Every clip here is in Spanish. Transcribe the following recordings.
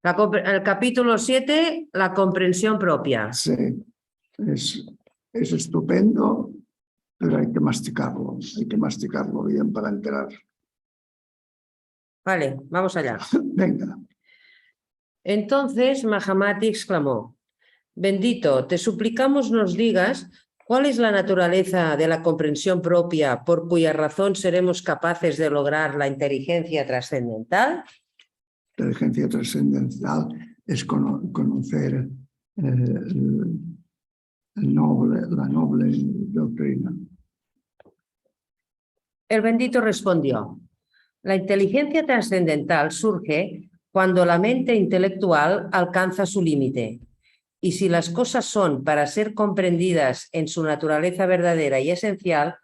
El capítulo 7, la comprensión propia. Sí, es estupendo, pero hay que masticarlo bien para enterar. Vale, vamos allá. Venga. Entonces Mahamati exclamó: Bendito, te suplicamos nos digas cuál es la naturaleza de la comprensión propia por cuya razón seremos capaces de lograr la inteligencia trascendental. La inteligencia trascendental es conocer la noble doctrina. El bendito respondió: La inteligencia trascendental surge cuando la mente intelectual alcanza su límite. Y si las cosas son para ser comprendidas en su naturaleza verdadera y esencial,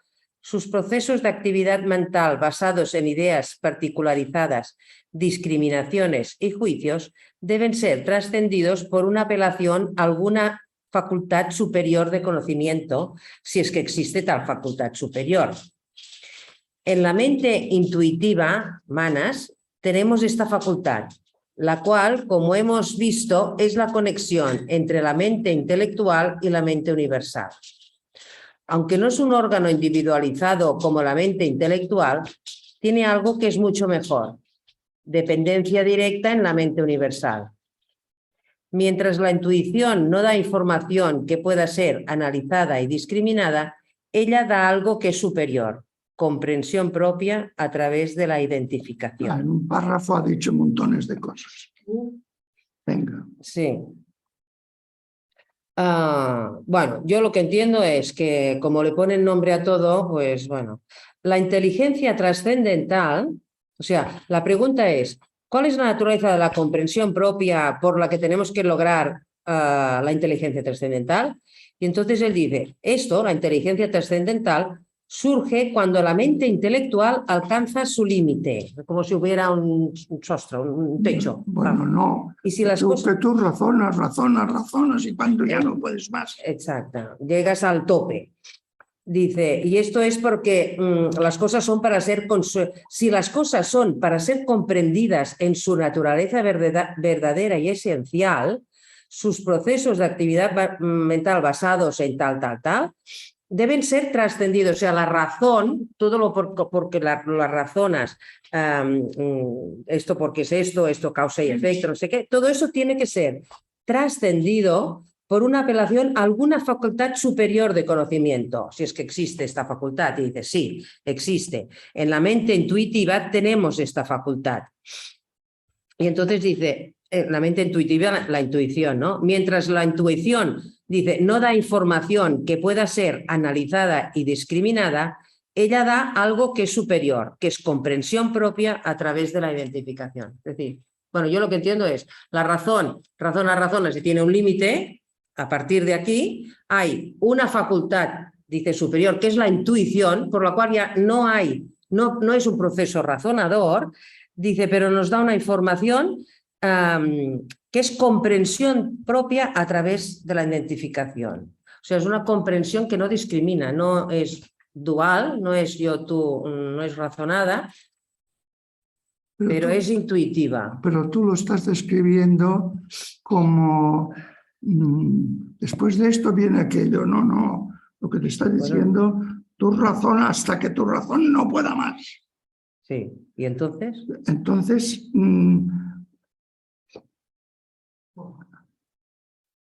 sus procesos de actividad mental basados en ideas particularizadas, discriminaciones y juicios deben ser trascendidos por una apelación a alguna facultad superior de conocimiento, si es que existe tal facultad superior. En la mente intuitiva, manas, tenemos esta facultad, la cual, como hemos visto, es la conexión entre la mente intelectual y la mente universal. Aunque no es un órgano individualizado como la mente intelectual, tiene algo que es mucho mejor: dependencia directa en la mente universal. Mientras la intuición no da información que pueda ser analizada y discriminada, ella da algo que es superior: comprensión propia a través de la identificación. En un párrafo ha dicho montones de cosas. Venga. Sí. Bueno, yo lo que entiendo es que, como le ponen nombre a todo, pues bueno, la inteligencia trascendental, o sea, la pregunta es, ¿cuál es la naturaleza de la comprensión propia por la que tenemos que lograr la inteligencia trascendental? Y entonces él dice, la inteligencia trascendental, surge cuando la mente intelectual alcanza su límite, como si hubiera un sostro, un techo. Bueno, no. Y si las Que tú razonas y cuando ya no puedes más. Exacto, llegas al tope. Dice, y esto es porque las cosas son para ser, si las cosas son para ser comprendidas en su naturaleza verdadera y esencial, sus procesos de actividad mental basados en tal, deben ser trascendidos. O sea, la razón, todo lo porque las razonas, esto porque es esto causa y efecto, no sé qué, todo eso tiene que ser trascendido por una apelación a alguna facultad superior de conocimiento, si es que existe esta facultad. Y dice, sí, existe. En la mente intuitiva tenemos esta facultad. Y entonces dice, la mente intuitiva, la intuición, ¿no? Mientras la intuición, dice, no da información que pueda ser analizada y discriminada, ella da algo que es superior, que es comprensión propia a través de la identificación. Es decir, bueno, yo lo que entiendo es, la razón si tiene un límite. A partir de aquí hay una facultad, dice, superior, que es la intuición, por la cual ya no es un proceso razonador, dice, pero nos da una información que es comprensión propia a través de la identificación. O sea, es una comprensión que no discrimina, no es dual, no es yo, tú, no es razonada, pero es intuitiva. Pero tú lo estás describiendo como después de esto viene aquello. No. Lo que te está diciendo, tú razonas hasta que tu razón no pueda más. Sí, ¿y entonces? Entonces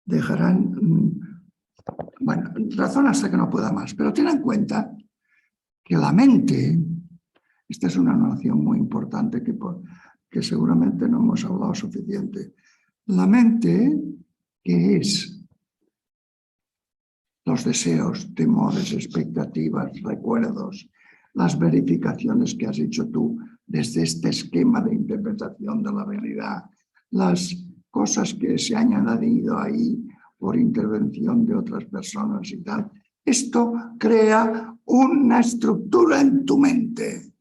dejarán, bueno, razón hasta que no pueda más. Pero ten en cuenta que la mente, esta es una noción muy importante que seguramente no hemos hablado suficiente. La mente, que es los deseos, temores, expectativas, recuerdos, las verificaciones que has hecho tú desde este esquema de interpretación de la realidad, las cosas que se han añadido ahí por intervención de otras personas y tal. Esto crea una estructura en tu mente.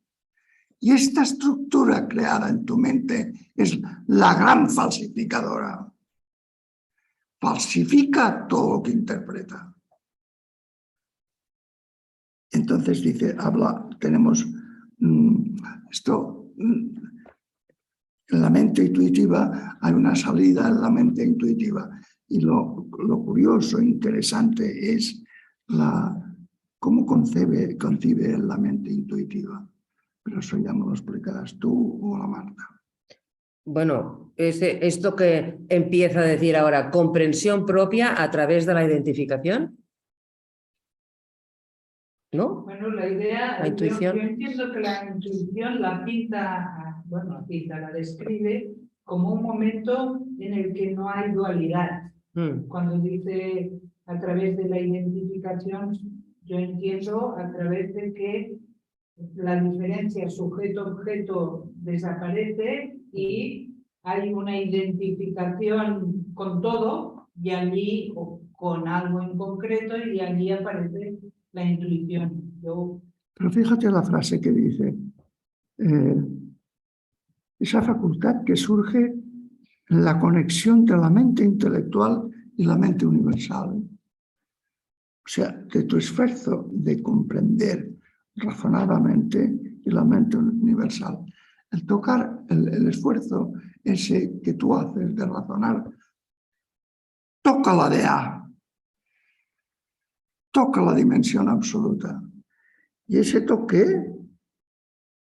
Y esta estructura creada en tu mente es la gran falsificadora. Falsifica todo lo que interpreta. Entonces dice, tenemos esto, En la mente intuitiva hay una salida en la mente intuitiva. Y lo curioso, interesante es cómo concibe la mente intuitiva. Pero eso ya me lo explicarás tú o la Marta. Bueno, esto que empieza a decir ahora, comprensión propia a través de la identificación, ¿no? Bueno, la idea, La intuición. yo entiendo que la intuición la la describe como un momento en el que no hay dualidad. Cuando dice a través de la identificación, yo entiendo a través de que la diferencia sujeto-objeto desaparece y hay una identificación con todo y allí, o con algo en concreto, y allí aparece la intuición. Pero fíjate la frase que dice, esa facultad que surge en la conexión de la mente intelectual y la mente universal. O sea, de tu esfuerzo de comprender razonadamente y la mente universal. El tocar, el esfuerzo ese que tú haces de razonar, toca la DA, toca la dimensión absoluta. Y ese toque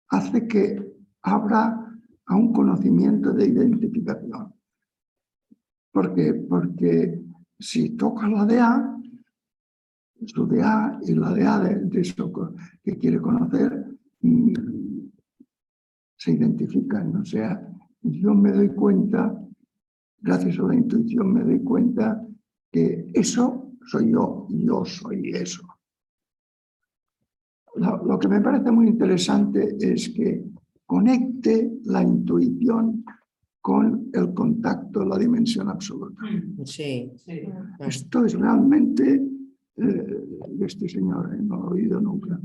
hace que abra a un conocimiento de identificación. ¿Por qué? Porque si toca la DA, su DA y la DA de eso que quiere conocer se identifican. O sea, yo me doy cuenta, gracias a la intuición me doy cuenta que eso soy yo y yo soy eso. Lo que me parece muy interesante es que conecte la intuición con el contacto, la dimensión absoluta. Sí. Esto es realmente de este señor, no lo he oído nunca.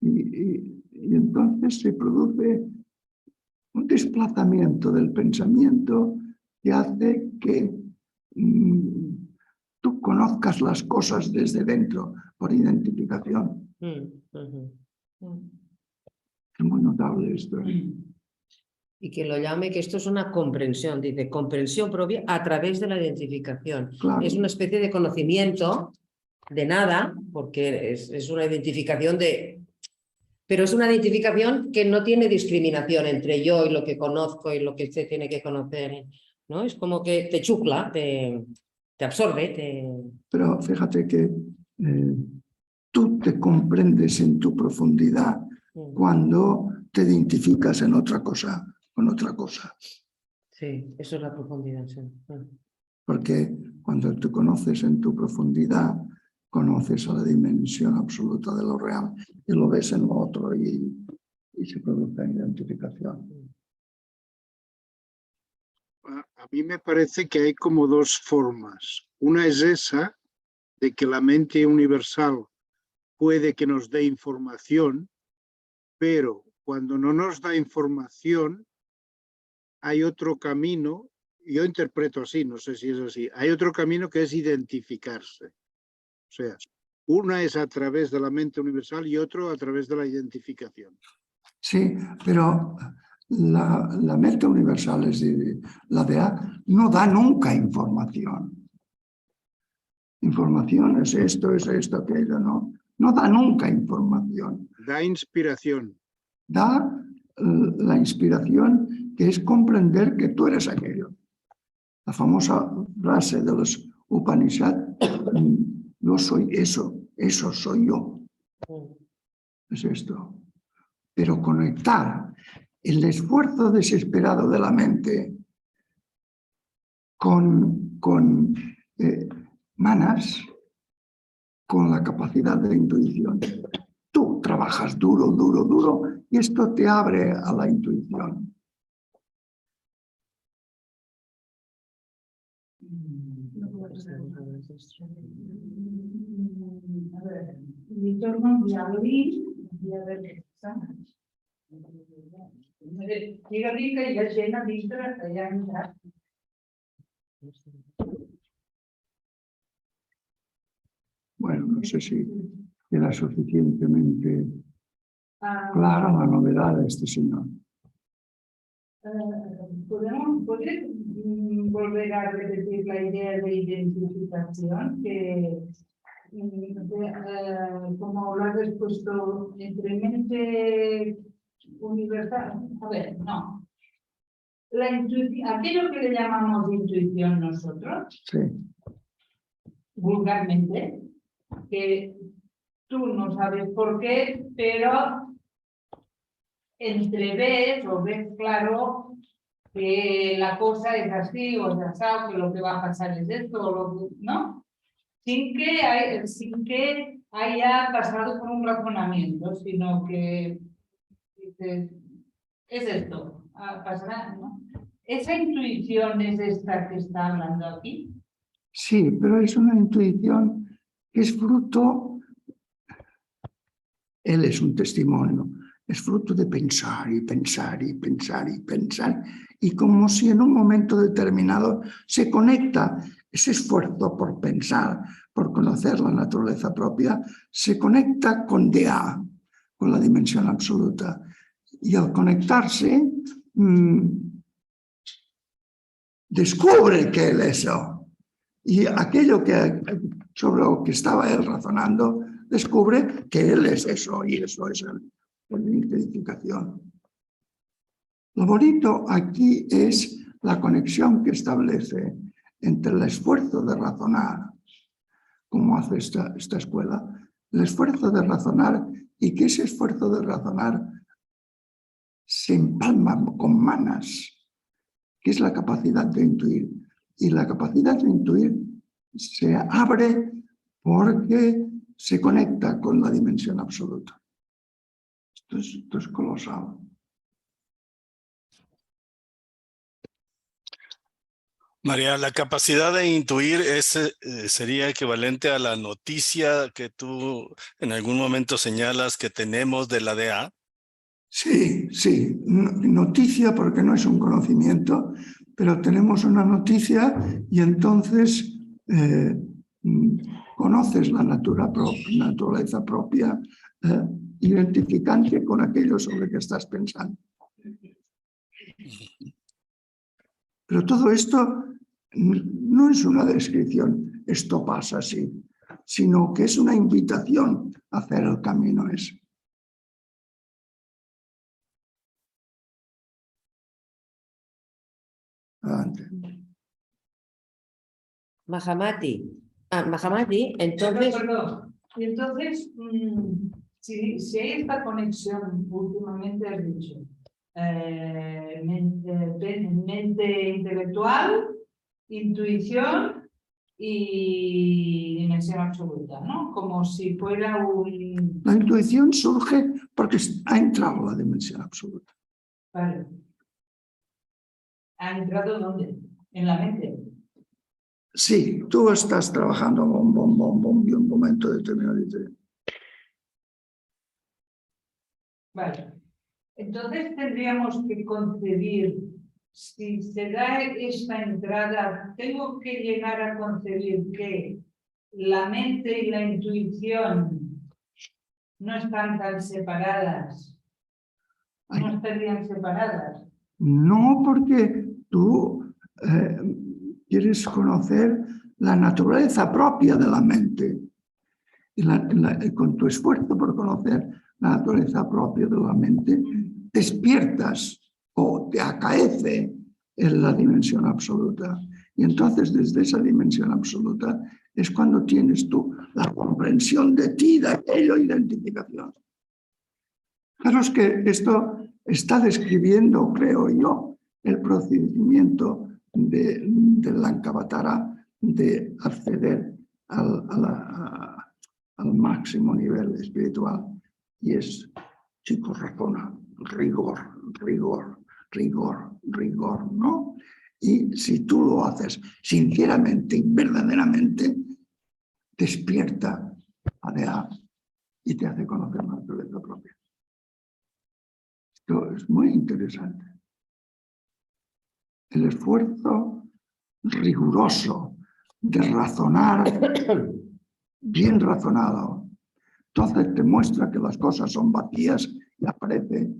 Y entonces se produce un desplazamiento del pensamiento que hace que tú conozcas las cosas desde dentro por identificación. Es muy notable esto. Y que lo llame, que esto es una comprensión, dice, comprensión propia a través de la identificación. Claro. Es una especie de conocimiento de nada, porque es una identificación de... Pero es una identificación que no tiene discriminación entre yo y lo que conozco y lo que se tiene que conocer, ¿no? Es como que te chucla, te absorbe, Pero fíjate que tú te comprendes en tu profundidad cuando te identificas en otra cosa, con otra cosa. Sí, eso es la profundidad, sí. Porque cuando te conoces en tu profundidad, conoces a la dimensión absoluta de lo real y lo ves en lo otro y se produce identificación. A mí me parece que hay como dos formas. Una es esa, de que la mente universal puede que nos dé información, pero cuando no nos da información, hay otro camino, yo interpreto así, no sé si es así, hay otro camino que es identificarse. O sea, una es a través de la mente universal y otro a través de la identificación. Sí, pero la mente universal, es decir, la DA, no da nunca información. Información es esto, aquello, no. No da nunca información. Da inspiración. Da la inspiración, que es comprender que tú eres aquello. La famosa frase de los Upanishad, yo soy eso, eso soy yo. Es esto. Pero conectar el esfuerzo desesperado de la mente con manas, con la capacidad de intuición. Tú trabajas duro, duro, duro y esto te abre a la intuición. A ver, mi torno di abril, di aver diga que ya llena dintre allà entra. Bueno, no sé si era suficientemente clara la novedad de este señor. ¿Puedes volver a repetir la idea de identificación? Que, como lo has expuesto, entre mente universal. A ver, no. Aquello que le llamamos intuición nosotros, Sí. vulgarmente, que tú no sabes por qué, pero entreves o ves claro que la cosa es así o es así, que lo que va a pasar es esto, o lo que, ¿no? Sin que haya pasado por un razonamiento, sino que dices, es esto, pasará, ¿no? ¿Esa intuición es esta que está hablando aquí? Sí, pero es una intuición que es fruto, él es un testimonio, es fruto de pensar y pensar y pensar y pensar, y como si en un momento determinado se conecta ese esfuerzo por pensar, por conocer la naturaleza propia, se conecta con DA, con la dimensión absoluta. Y al conectarse, descubre que él es eso. Y aquello sobre lo que estaba él razonando, descubre que él es eso, y eso es la identificación. Lo bonito aquí es la conexión que establece entre el esfuerzo de razonar, como hace esta escuela, el esfuerzo de razonar, y que ese esfuerzo de razonar se empalma con manas, que es la capacidad de intuir. Y la capacidad de intuir se abre porque se conecta con la dimensión absoluta. Esto es colosal. María, la capacidad de intuir sería equivalente a la noticia que tú en algún momento señalas que tenemos de la DA. Sí, sí, noticia porque no es un conocimiento, pero tenemos una noticia y entonces conoces la naturaleza propia, identificante con aquello sobre que estás pensando. Pero todo esto no es una descripción, esto pasa así, sino que es una invitación a hacer el camino ese. Adelante. Mahamati, entonces... Perdón. Y entonces, si hay esta conexión, últimamente has dicho, mente intelectual, intuición y dimensión absoluta, ¿no? Como si fuera un... La intuición surge porque ha entrado la dimensión absoluta. Vale. ¿Ha entrado dónde? En la mente. Sí, tú estás trabajando y un momento determinado. Vale. Entonces tendríamos que concebir, si se da esta entrada, tengo que llegar a concebir que la mente y la intuición no están tan separadas, no estarían separadas. No, porque tú quieres conocer la naturaleza propia de la mente. Y con tu esfuerzo por conocer la naturaleza propia de la mente, despiertas o te acaece en la dimensión absoluta. Y entonces desde esa dimensión absoluta es cuando tienes tú la comprensión de ti, de aquello, identificación. Claro, es que esto está describiendo, creo yo, el procedimiento de Lankavatara de acceder al máximo nivel espiritual. Y es, chicos, razona, rigor, rigor, rigor, rigor, ¿no? Y si tú lo haces sinceramente y verdaderamente, despierta a DA y te hace conocer la naturaleza propia. Esto es muy interesante. El esfuerzo riguroso de razonar, bien razonado, entonces te muestra que las cosas son vacías y aparece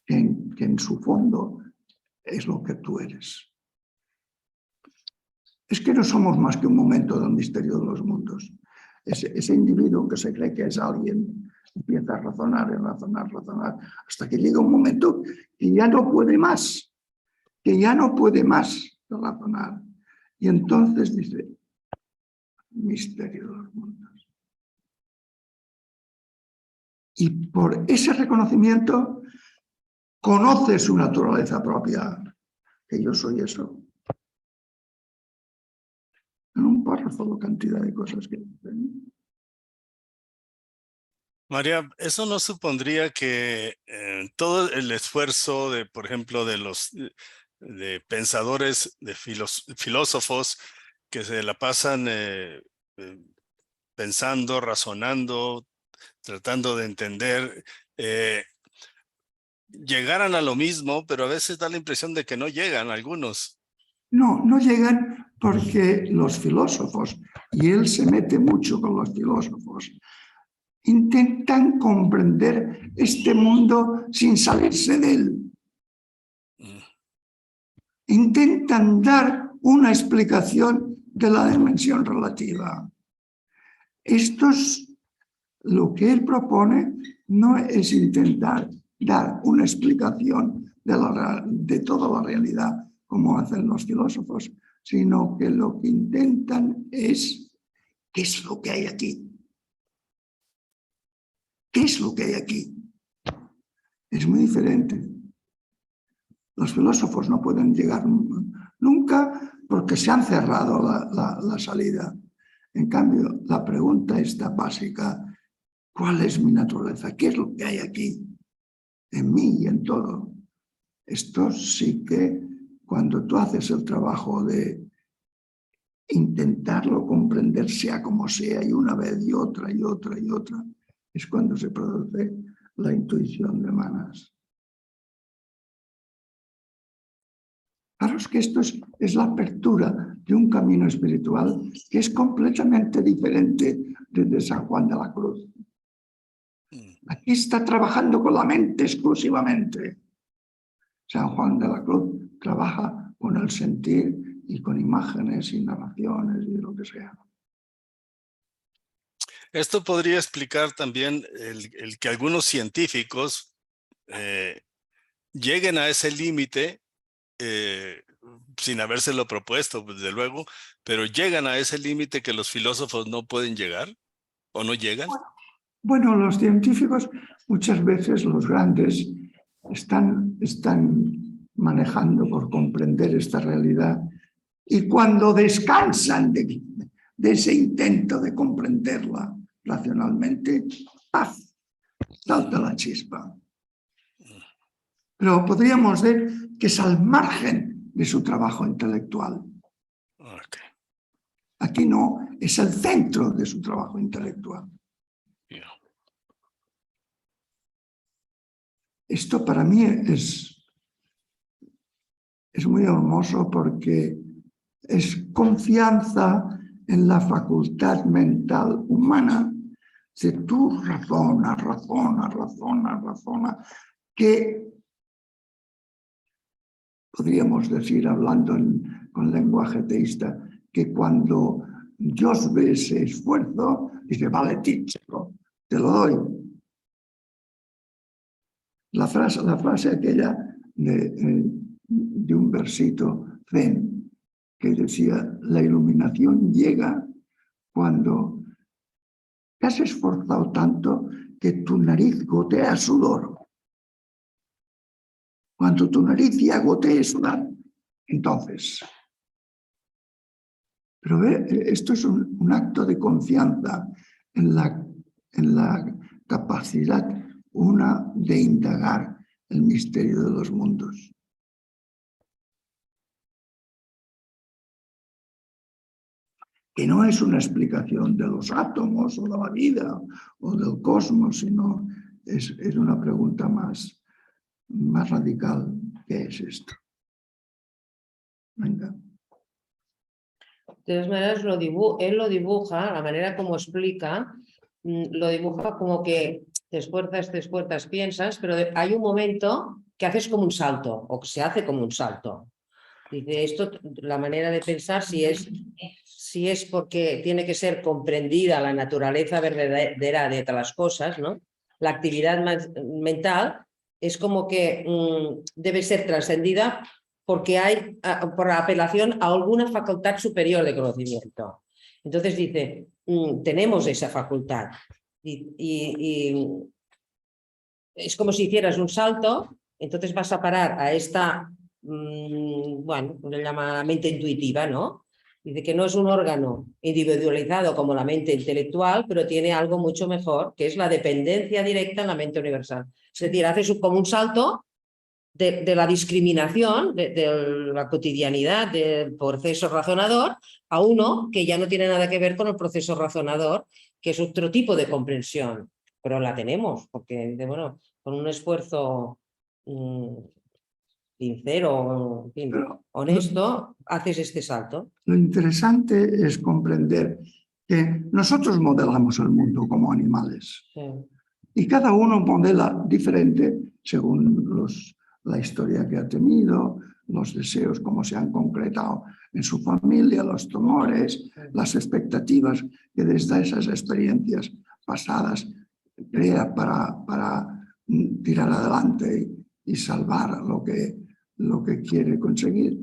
que en su fondo es lo que tú eres. Es que no somos más que un momento del misterio de los mundos. Ese individuo que se cree que es alguien empieza a razonar y razonar, razonar, hasta que llega un momento que ya no puede más, de razonar. Y entonces dice, misterio de los mundos. Y por ese reconocimiento conoce su naturaleza propia, que yo soy eso. En un párrafo, la cantidad de cosas que dicen. María, ¿eso no supondría que todo el esfuerzo de, por ejemplo, de pensadores, de filósofos que se la pasan pensando, razonando, tratando de entender, llegaran a lo mismo, pero a veces da la impresión de que no llegan algunos? No llegan porque los filósofos, y él se mete mucho con los filósofos, intentan comprender este mundo sin salirse de él. Intentan dar una explicación de la dimensión relativa. Esto es lo que él propone, no es intentar dar una explicación de toda la realidad como hacen los filósofos, sino que lo que intentan es ¿qué es lo que hay aquí? ¿Qué es lo que hay aquí? Es muy diferente. Los filósofos no pueden llegar nunca porque se han cerrado la salida. En cambio, la pregunta está básica, ¿cuál es mi naturaleza? ¿Qué es lo que hay aquí? En mí y en todo. Esto sí que cuando tú haces el trabajo de intentarlo comprender sea como sea y una vez y otra y otra y otra, es cuando se produce la intuición de Manas. Claro, es que esto es la apertura de un camino espiritual que es completamente diferente desde San Juan de la Cruz. Aquí está trabajando con la mente exclusivamente. San Juan de la Cruz trabaja con el sentir y con imágenes y narraciones y lo que sea. Esto podría explicar también el que algunos científicos lleguen a ese límite sin habérselo propuesto, desde luego, pero llegan a ese límite que los filósofos no pueden llegar o no llegan. Bueno, los científicos, muchas veces los grandes, están manejando por comprender esta realidad y cuando descansan de ese intento de comprenderla racionalmente, ¡paf!, salta la chispa. Pero podríamos decir que es al margen de su trabajo intelectual. Okay. Aquí no, es el centro de su trabajo intelectual. Yeah. Esto para mí es muy hermoso porque es confianza en la facultad mental humana. Si tú razonas, que podríamos decir, hablando con lenguaje teísta, que cuando Dios ve ese esfuerzo, dice, vale, chico, te lo doy. La frase aquella de un versito zen que decía, la iluminación llega cuando te has esforzado tanto que tu nariz gotea sudor. Cuando tu nariz ya gotee sudor, entonces. Pero esto es un acto de confianza en la capacidad una de indagar el misterio de los mundos. Que no es una explicación de los átomos o de la vida o del cosmos, sino es una pregunta más radical. ¿Qué es esto? Venga. De todas maneras, él lo dibuja, la manera como explica, lo dibuja como que te esfuerzas, piensas, pero hay un momento que haces como un salto o que se hace como un salto. Dice, esto, la manera de pensar, si es porque tiene que ser comprendida la naturaleza verdadera de las cosas, ¿no? La actividad mental es como que debe ser trascendida porque hay, por apelación a alguna facultad superior de conocimiento. Entonces dice, tenemos esa facultad y es como si hicieras un salto, entonces vas a parar a esta, bueno, le llama mente intuitiva, ¿no? Dice que no es un órgano individualizado como la mente intelectual, pero tiene algo mucho mejor, que es la dependencia directa en la mente universal. Es decir, hace como un salto de la discriminación, de la cotidianidad del proceso razonador, a uno que ya no tiene nada que ver con el proceso razonador, que es otro tipo de comprensión, pero la tenemos, porque bueno, con un esfuerzo sincero, en fin, Pero honesto, haces este salto. lo interesante es comprender que nosotros modelamos el mundo como animales. Sí. Y cada uno modela diferente según la historia que ha tenido, los deseos, cómo se han concretado en su familia, los temores, las expectativas que desde esas experiencias pasadas crea para tirar adelante y salvar lo que quiere conseguir.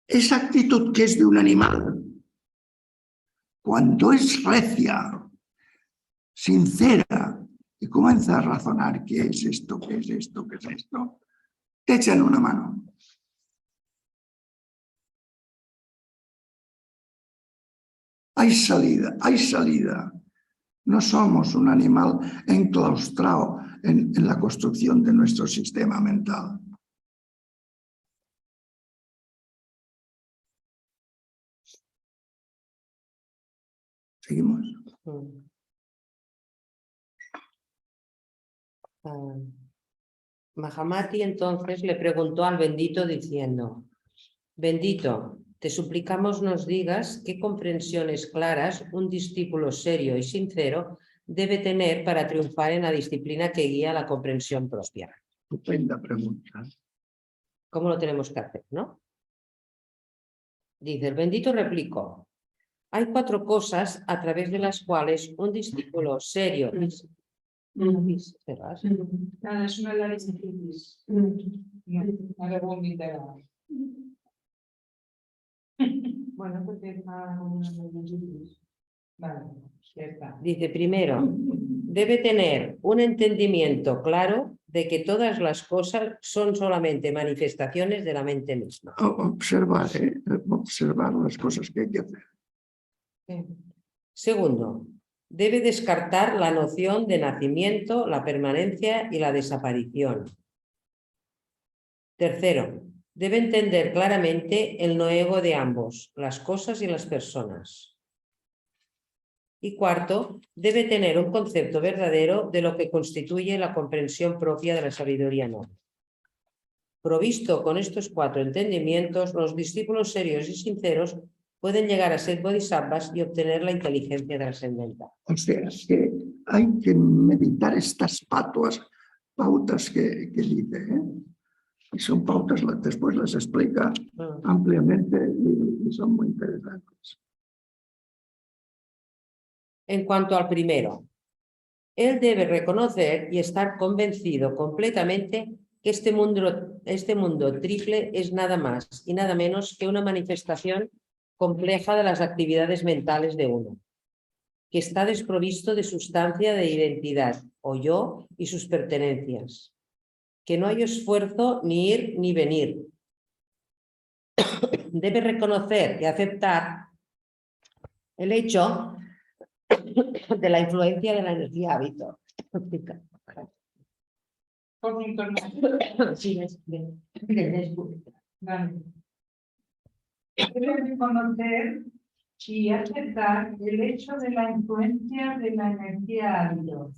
Esa actitud que es de un animal, cuando es recia, sincera, y comienza a razonar qué es esto, qué es esto, qué es esto, te echan una mano. Hay salida, hay salida. No somos un animal enclaustrado en la construcción de nuestro sistema mental. ¿Seguimos? Mahamati entonces le preguntó al bendito diciendo, bendito, te suplicamos nos digas qué comprensiones claras un discípulo serio y sincero debe tener para triunfar en la disciplina que guía la comprensión propia. Estupenda pregunta. ¿Cómo lo tenemos que hacer, no? Dice, el bendito replicó, hay 4 cosas a través de las cuales un discípulo serio Es una laringitis. Ahora vomitará. Bueno, porque está una laringitis. Vale, ya está. Dice, primero, debe tener un entendimiento claro de que todas las cosas son solamente manifestaciones de la mente misma. Observar las cosas que hay que hacer. Segundo, debe descartar la noción de nacimiento, la permanencia y la desaparición. Tercero, debe entender claramente el no ego de ambos, las cosas y las personas. Y cuarto, debe tener un concepto verdadero de lo que constituye la comprensión propia de la sabiduría noble. Provisto con estos 4 entendimientos, los discípulos serios y sinceros pueden llegar a ser bodhisattvas y obtener la inteligencia trascendental. O sea, que hay que meditar estas pautas que dice, ¿eh? Y son pautas, después las explica ampliamente y son muy interesantes. En cuanto al primero, él debe reconocer y estar convencido completamente que este mundo triple es nada más y nada menos que una manifestación compleja de las actividades mentales de uno, que está desprovisto de sustancia de identidad o yo y sus pertenencias, que no hay esfuerzo ni ir ni venir. Debe reconocer y aceptar el hecho de la influencia de la energía hábito. Sí, Vale. Debe reconocer y aceptar el hecho de la influencia de la energía hábito,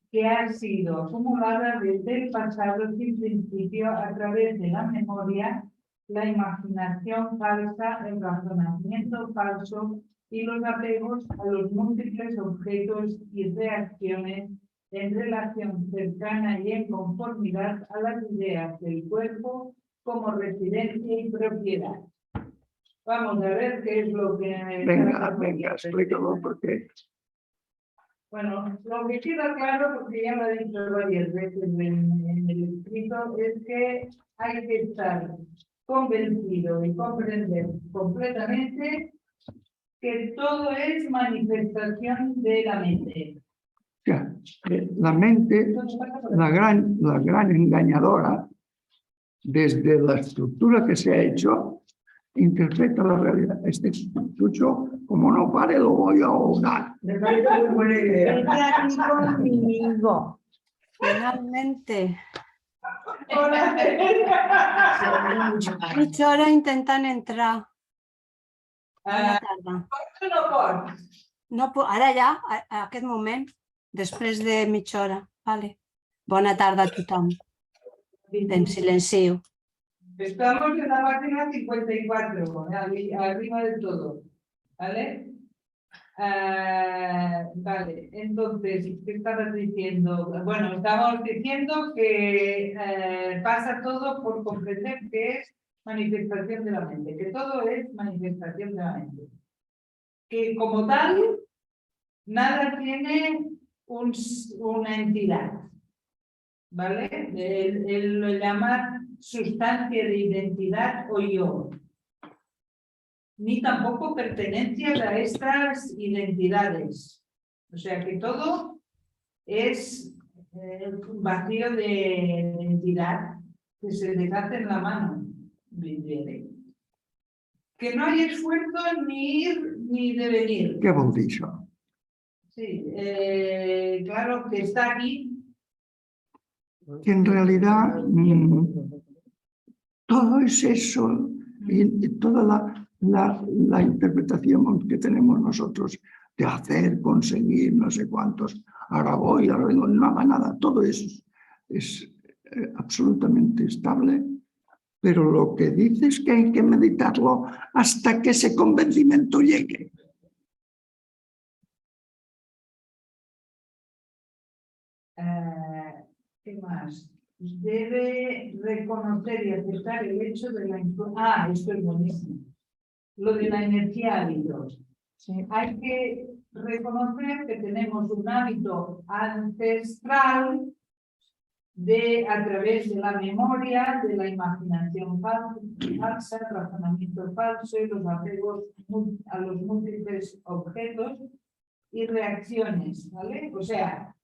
que ha sido acumulada desde el pasado sin principio a través de la memoria, la imaginación falsa, el razonamiento falso y los apegos a los múltiples objetos y reacciones en relación cercana y en conformidad a las ideas del cuerpo como residencia y propiedad. Vamos a ver qué es lo que... Venga, explícalo porque... Bueno, lo que queda claro, porque ya lo he dicho varias veces en el escrito, es que hay que estar convencido y comprender completamente que todo es manifestación de la mente. O sea, la mente, la gran engañadora, desde la estructura que se ha hecho, interpreta la realidad. Este chucho, como no pare, lo voy a ahogar. Me parece muy buena idea. Vete aquí conmigo. Finalmente. Mitja hora intentant entrar. Bona tarda. No, ara ja, a aquest moment, després de mitja hora. Vale. Bona tarda a tothom. Em silencio. Estamos en la página 54, arriba de todo, ¿vale? Vale, entonces, ¿qué estabas diciendo? Bueno, estamos diciendo que pasa todo por comprender que es manifestación de la mente, que todo es manifestación de la mente. Que como tal, nada tiene una entidad, ¿vale? Él lo llama sustancia de identidad o yo. Ni tampoco pertenencias a estas identidades. O sea que todo es vacío de entidad que se deshace en la mano. Que no hay esfuerzo ni ir ni devenir. Què vol dir això? Sí, claro que está aquí. Que en realidad todo es eso y toda la interpretación que tenemos nosotros de hacer, conseguir, no sé cuántos, ahora voy, ahora vengo, no haga nada, todo eso es absolutamente estable, pero lo que dice es que hay que meditarlo hasta que ese convencimiento llegue. ¿Qué más? Debe reconocer y aceptar el hecho de la... esto es buenísimo. Lo de la energía hábitos. Sí. Hay que reconocer que tenemos un hábito ancestral a través de la memoria, de la imaginación falsa, el razonamiento falso y los apegos a los múltiples objetos y reacciones, ¿vale? O sea,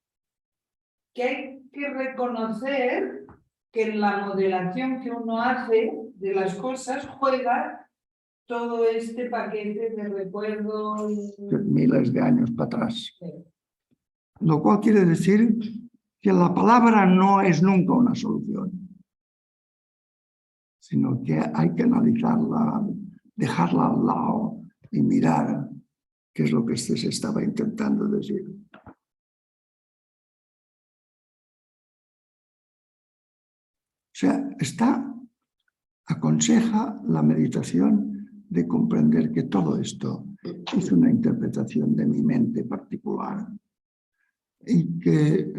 que hay que reconocer que en la modelación que uno hace de las cosas juega todo este paquete de recuerdos. Miles de años para atrás. Sí. Lo cual quiere decir que la palabra no es nunca una solución, sino que hay que analizarla, dejarla al lado y mirar qué es lo que se estaba intentando decir. O sea, aconseja la meditación de comprender que todo esto es una interpretación de mi mente particular y que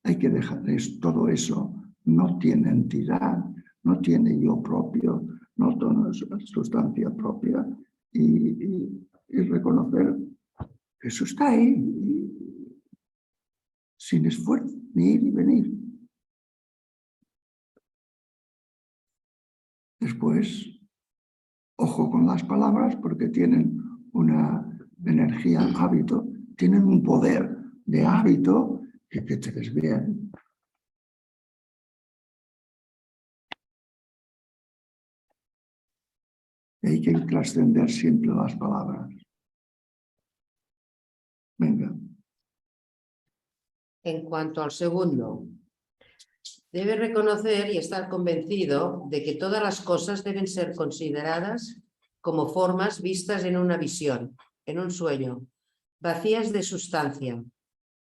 hay que dejar todo eso, no tiene entidad, no tiene yo propio, no tiene sustancia propia y reconocer que eso está ahí, sin esfuerzo, ni ir ni venir. Después, ojo con las palabras porque tienen una energía, hábito, tienen un poder de hábito que te desvían. Hay que trascender siempre las palabras. Venga. En cuanto al segundo, debe reconocer y estar convencido de que todas las cosas deben ser consideradas como formas vistas en una visión, en un sueño, vacías de sustancia,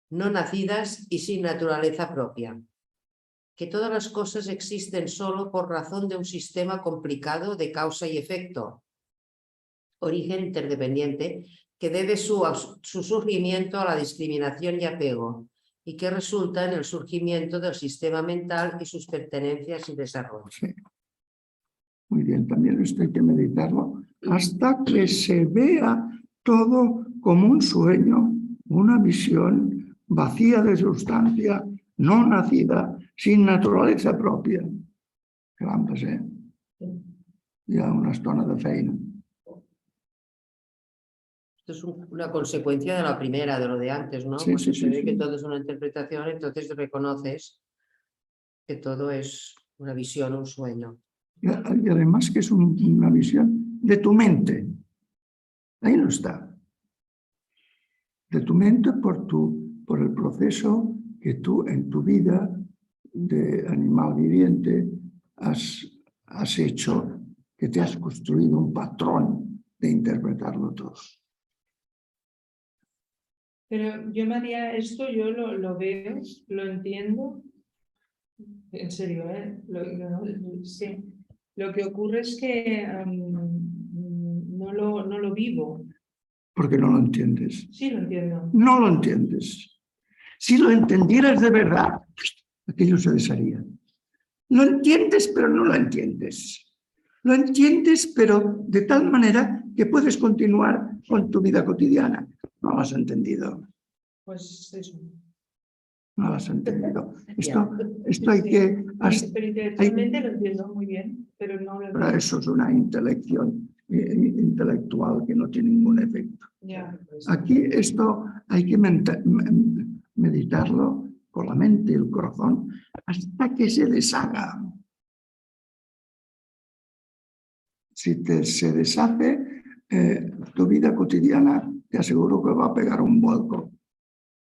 no nacidas y sin naturaleza propia. Que todas las cosas existen solo por razón de un sistema complicado de causa y efecto, origen interdependiente, que debe su surgimiento a la discriminación y apego y que resulta en el surgimiento del sistema mental y sus pertenencias y desarrollo. Sí. Muy bien, también esto hay que meditarlo hasta que se vea todo como un sueño, una visión vacía de sustancia, no nacida, sin naturaleza propia. Que vam passar ja una estona de feina. Esto es una consecuencia de la primera, de lo de antes, ¿no? Sí, Porque sí, se ve sí, que sí. todo es una interpretación, entonces reconoces que todo es una visión, un sueño. Y además que es una visión de tu mente. Ahí no está. De tu mente por el proceso que tú en tu vida de animal viviente has hecho, que te has construido un patrón de interpretarlo todo. Pero yo, María, esto yo lo veo, lo entiendo, en serio, ¿eh? Sí. Lo que ocurre es que no lo vivo. Porque no lo entiendes. Sí, lo entiendo. No lo entiendes. Si lo entendieras de verdad, aquello se desharía. Lo entiendes, pero no lo entiendes. Lo entiendes, pero de tal manera que puedes continuar con tu vida cotidiana. No lo has entendido. Pues eso. No lo has entendido. Esto hay que... Pero intelectualmente lo entiendo muy bien, pero no lo entiendo. Eso es una intelección intelectual que no tiene ningún efecto. Ya. Aquí esto hay que meditarlo con la mente y el corazón hasta que se deshaga. Si se deshace, tu vida cotidiana te aseguro que va a pegar un vuelco.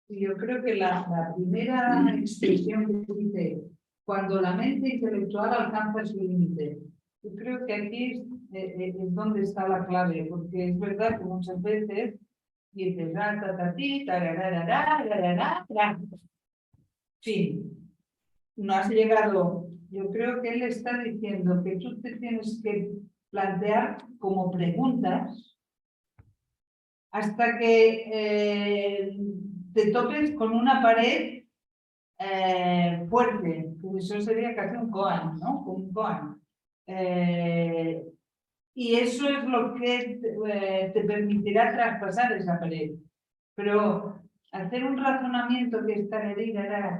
Yo creo que la primera expresión que dice, cuando la mente intelectual alcanza su límite, yo creo que aquí es donde está la clave, porque es verdad que muchas veces dices, fin, no has llegado. Yo creo que él está diciendo que tú te tienes que plantear como preguntas hasta que te topes con una pared fuerte, pues eso sería casi un koan, ¿no? Un koan. Y eso es lo que te permitirá traspasar esa pared. Pero hacer un razonamiento que esta herida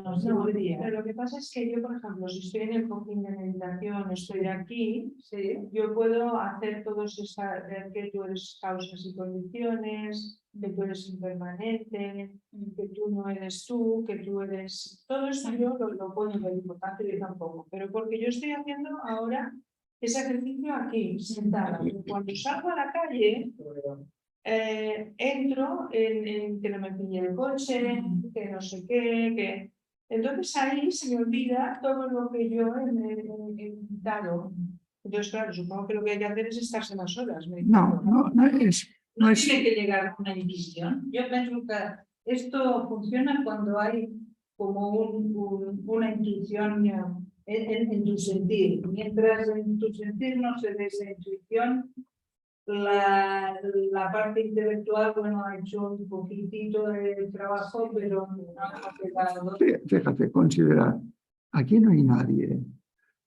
no se podría. Pero lo que pasa es que yo, por ejemplo, si estoy en el cojín de meditación, estoy aquí, ¿sí? Yo puedo hacer todos esas, ver que tú eres causas y condiciones, que tú eres impermanente, que tú no eres tú, que tú eres... Todo eso yo lo puedo ver, importante yo tampoco. Pero porque yo estoy haciendo ahora ese ejercicio aquí, sentada. Cuando salgo a la calle... entro en que no me pille el coche, que no sé qué, que... Entonces ahí se me olvida todo lo que yo he dado. Entonces, claro, supongo que lo que hay que hacer es estarse más horas. No tiene que llegar a una intuición. Yo pienso que esto funciona cuando hay como una intuición en tu sentir. Mientras en tu sentir no se dé esa intuición, la parte intelectual, bueno, ha hecho un poquitito de trabajo, pero no ha quedado. Fíjate, considera, aquí no hay nadie,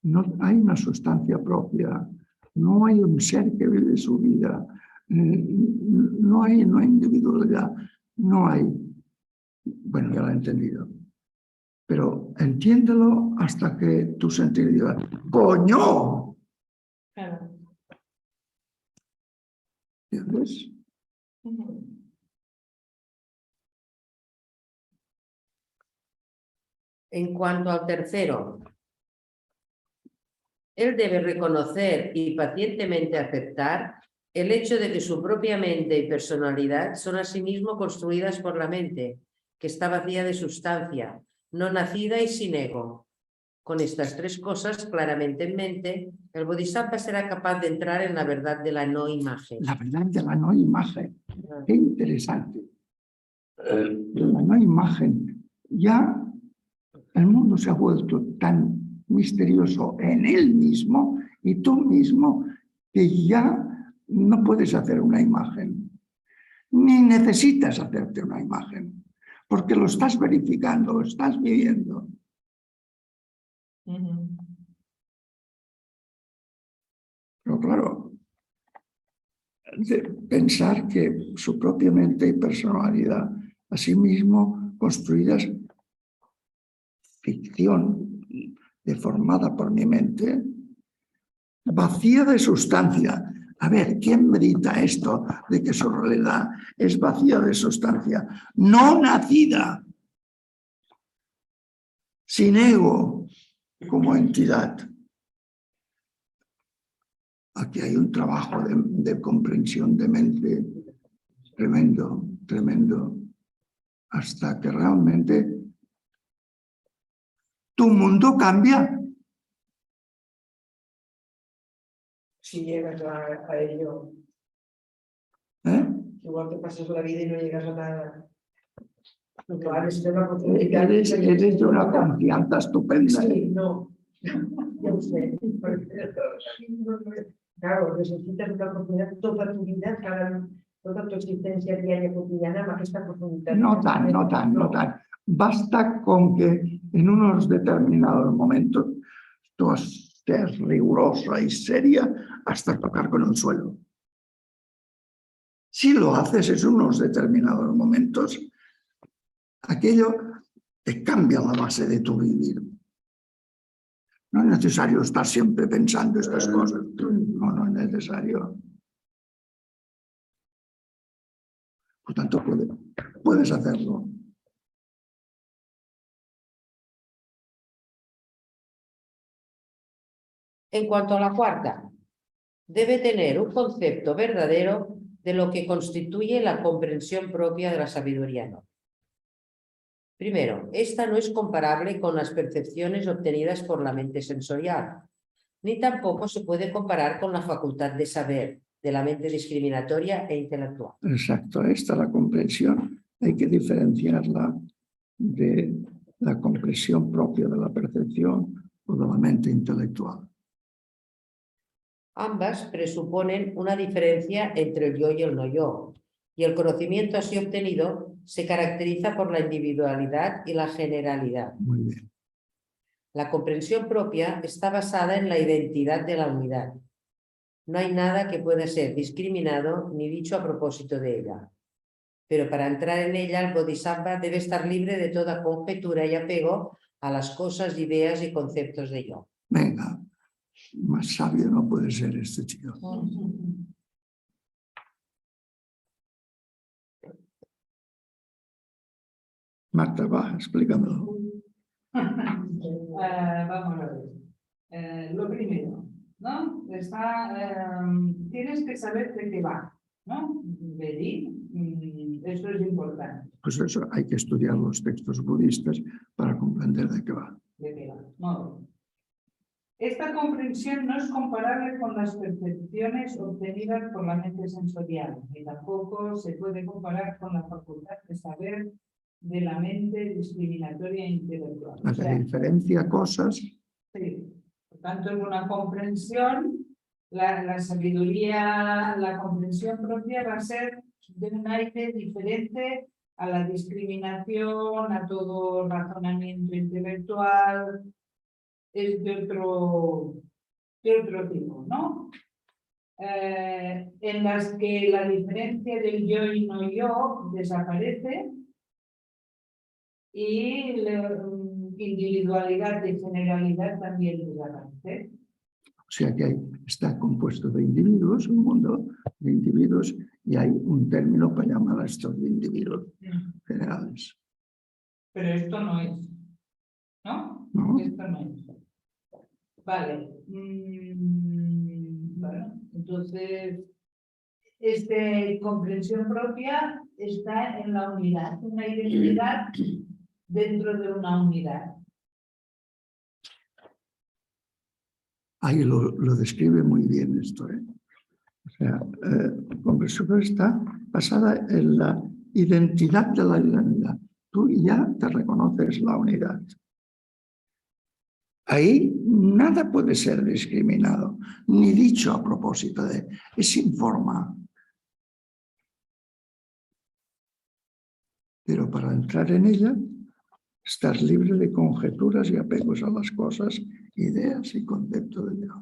no hay una sustancia propia, no hay un ser que vive su vida, no hay individualidad, no hay. Bueno, ya lo he entendido. Pero entiéndelo hasta que tu sentir diga, ¡coño! Claro. ¿Entiendes? En cuanto al tercero, él debe reconocer y pacientemente aceptar el hecho de que su propia mente y personalidad son asimismo construidas por la mente, que está vacía de sustancia, no nacida y sin ego. Con estas tres cosas claramente en mente, el Bodhisattva será capaz de entrar en la verdad de la no imagen. La verdad de la no imagen. Qué interesante. La no imagen. Ya el mundo se ha vuelto tan misterioso en él mismo y tú mismo que ya no puedes hacer una imagen, ni necesitas hacerte una imagen, porque lo estás verificando, lo estás viviendo. Pero claro, de pensar que su propia mente y personalidad, asimismo construidas ficción deformada por mi mente, vacía de sustancia. A ver, ¿quién medita esto de que su realidad es vacía de sustancia? No nacida, sin ego como entidad. Aquí hay un trabajo de comprensión de mente tremendo, tremendo, hasta que realmente tu mundo cambia. Si llegas a ello. Igual que pasas la vida y no llegas a nada. Eres de una confianza estupenda. Sí, no. Ya lo sé. Claro, necesitas una profundidad toda tu vida, toda tu existencia diaria cotidiana, más que esta profundidad. No tan. Basta con que en unos determinados momentos tú estés rigurosa y seria hasta tocar con el suelo. Si lo haces en unos determinados momentos, aquello te cambia la base de tu vivir. No es necesario estar siempre pensando estas cosas. No es necesario. Por tanto, puedes hacerlo. En cuanto a la cuarta, debe tener un concepto verdadero de lo que constituye la comprensión propia de la sabiduría no. Primero, esta no es comparable con las percepciones obtenidas por la mente sensorial, ni tampoco se puede comparar con la facultad de saber de la mente discriminatoria e intelectual. Exacto, esta la comprensión hay que diferenciarla de la comprensión propia de la percepción o de la mente intelectual. Ambas presuponen una diferencia entre el yo y el no yo, y el conocimiento así obtenido se caracteriza por la individualidad y la generalidad. Muy bien. La comprensión propia está basada en la identidad de la unidad. No hay nada que pueda ser discriminado ni dicho a propósito de ella. Pero para entrar en ella, el Bodhisattva debe estar libre de toda conjetura y apego a las cosas, ideas y conceptos de yo. Venga, más sabio no puede ser este chico. Marta, va, explícamelo. Vamos a ver. Lo primero, ¿no? Tienes que saber de qué va, ¿no? Medir, eso es importante. Pues eso, hay que estudiar los textos budistas para comprender de qué va. De qué va. No. Esta comprensión no es comparable con las percepciones obtenidas por la mente sensorial, ni tampoco se puede comparar con la facultad de saber de la mente discriminatoria e intelectual. O sea, diferencia cosas. Sí, por tanto es una comprensión, la sabiduría, la comprensión propia va a ser de un aire diferente a la discriminación, a todo razonamiento intelectual, es de otro tipo, ¿no? En las que la diferencia del yo y no yo desaparece y la individualidad y generalidad también desaparece. O sea que está compuesto de individuos, un mundo de individuos, y hay un término para llamar a estos individuos generales. Pero esto no es, ¿no? ¿No? Esto no es. Vale. Bueno, entonces, esta comprensión propia está en la unidad, una identidad dentro de una unidad. Ahí lo describe muy bien esto, ¿eh? O sea, comprensión está basada en la identidad de la unidad. Tú ya te reconoces la unidad. Ahí nada puede ser discriminado, ni dicho a propósito de, es sin forma. Pero para entrar en ella, estás libre de conjeturas y apegos a las cosas, ideas y conceptos de Dios.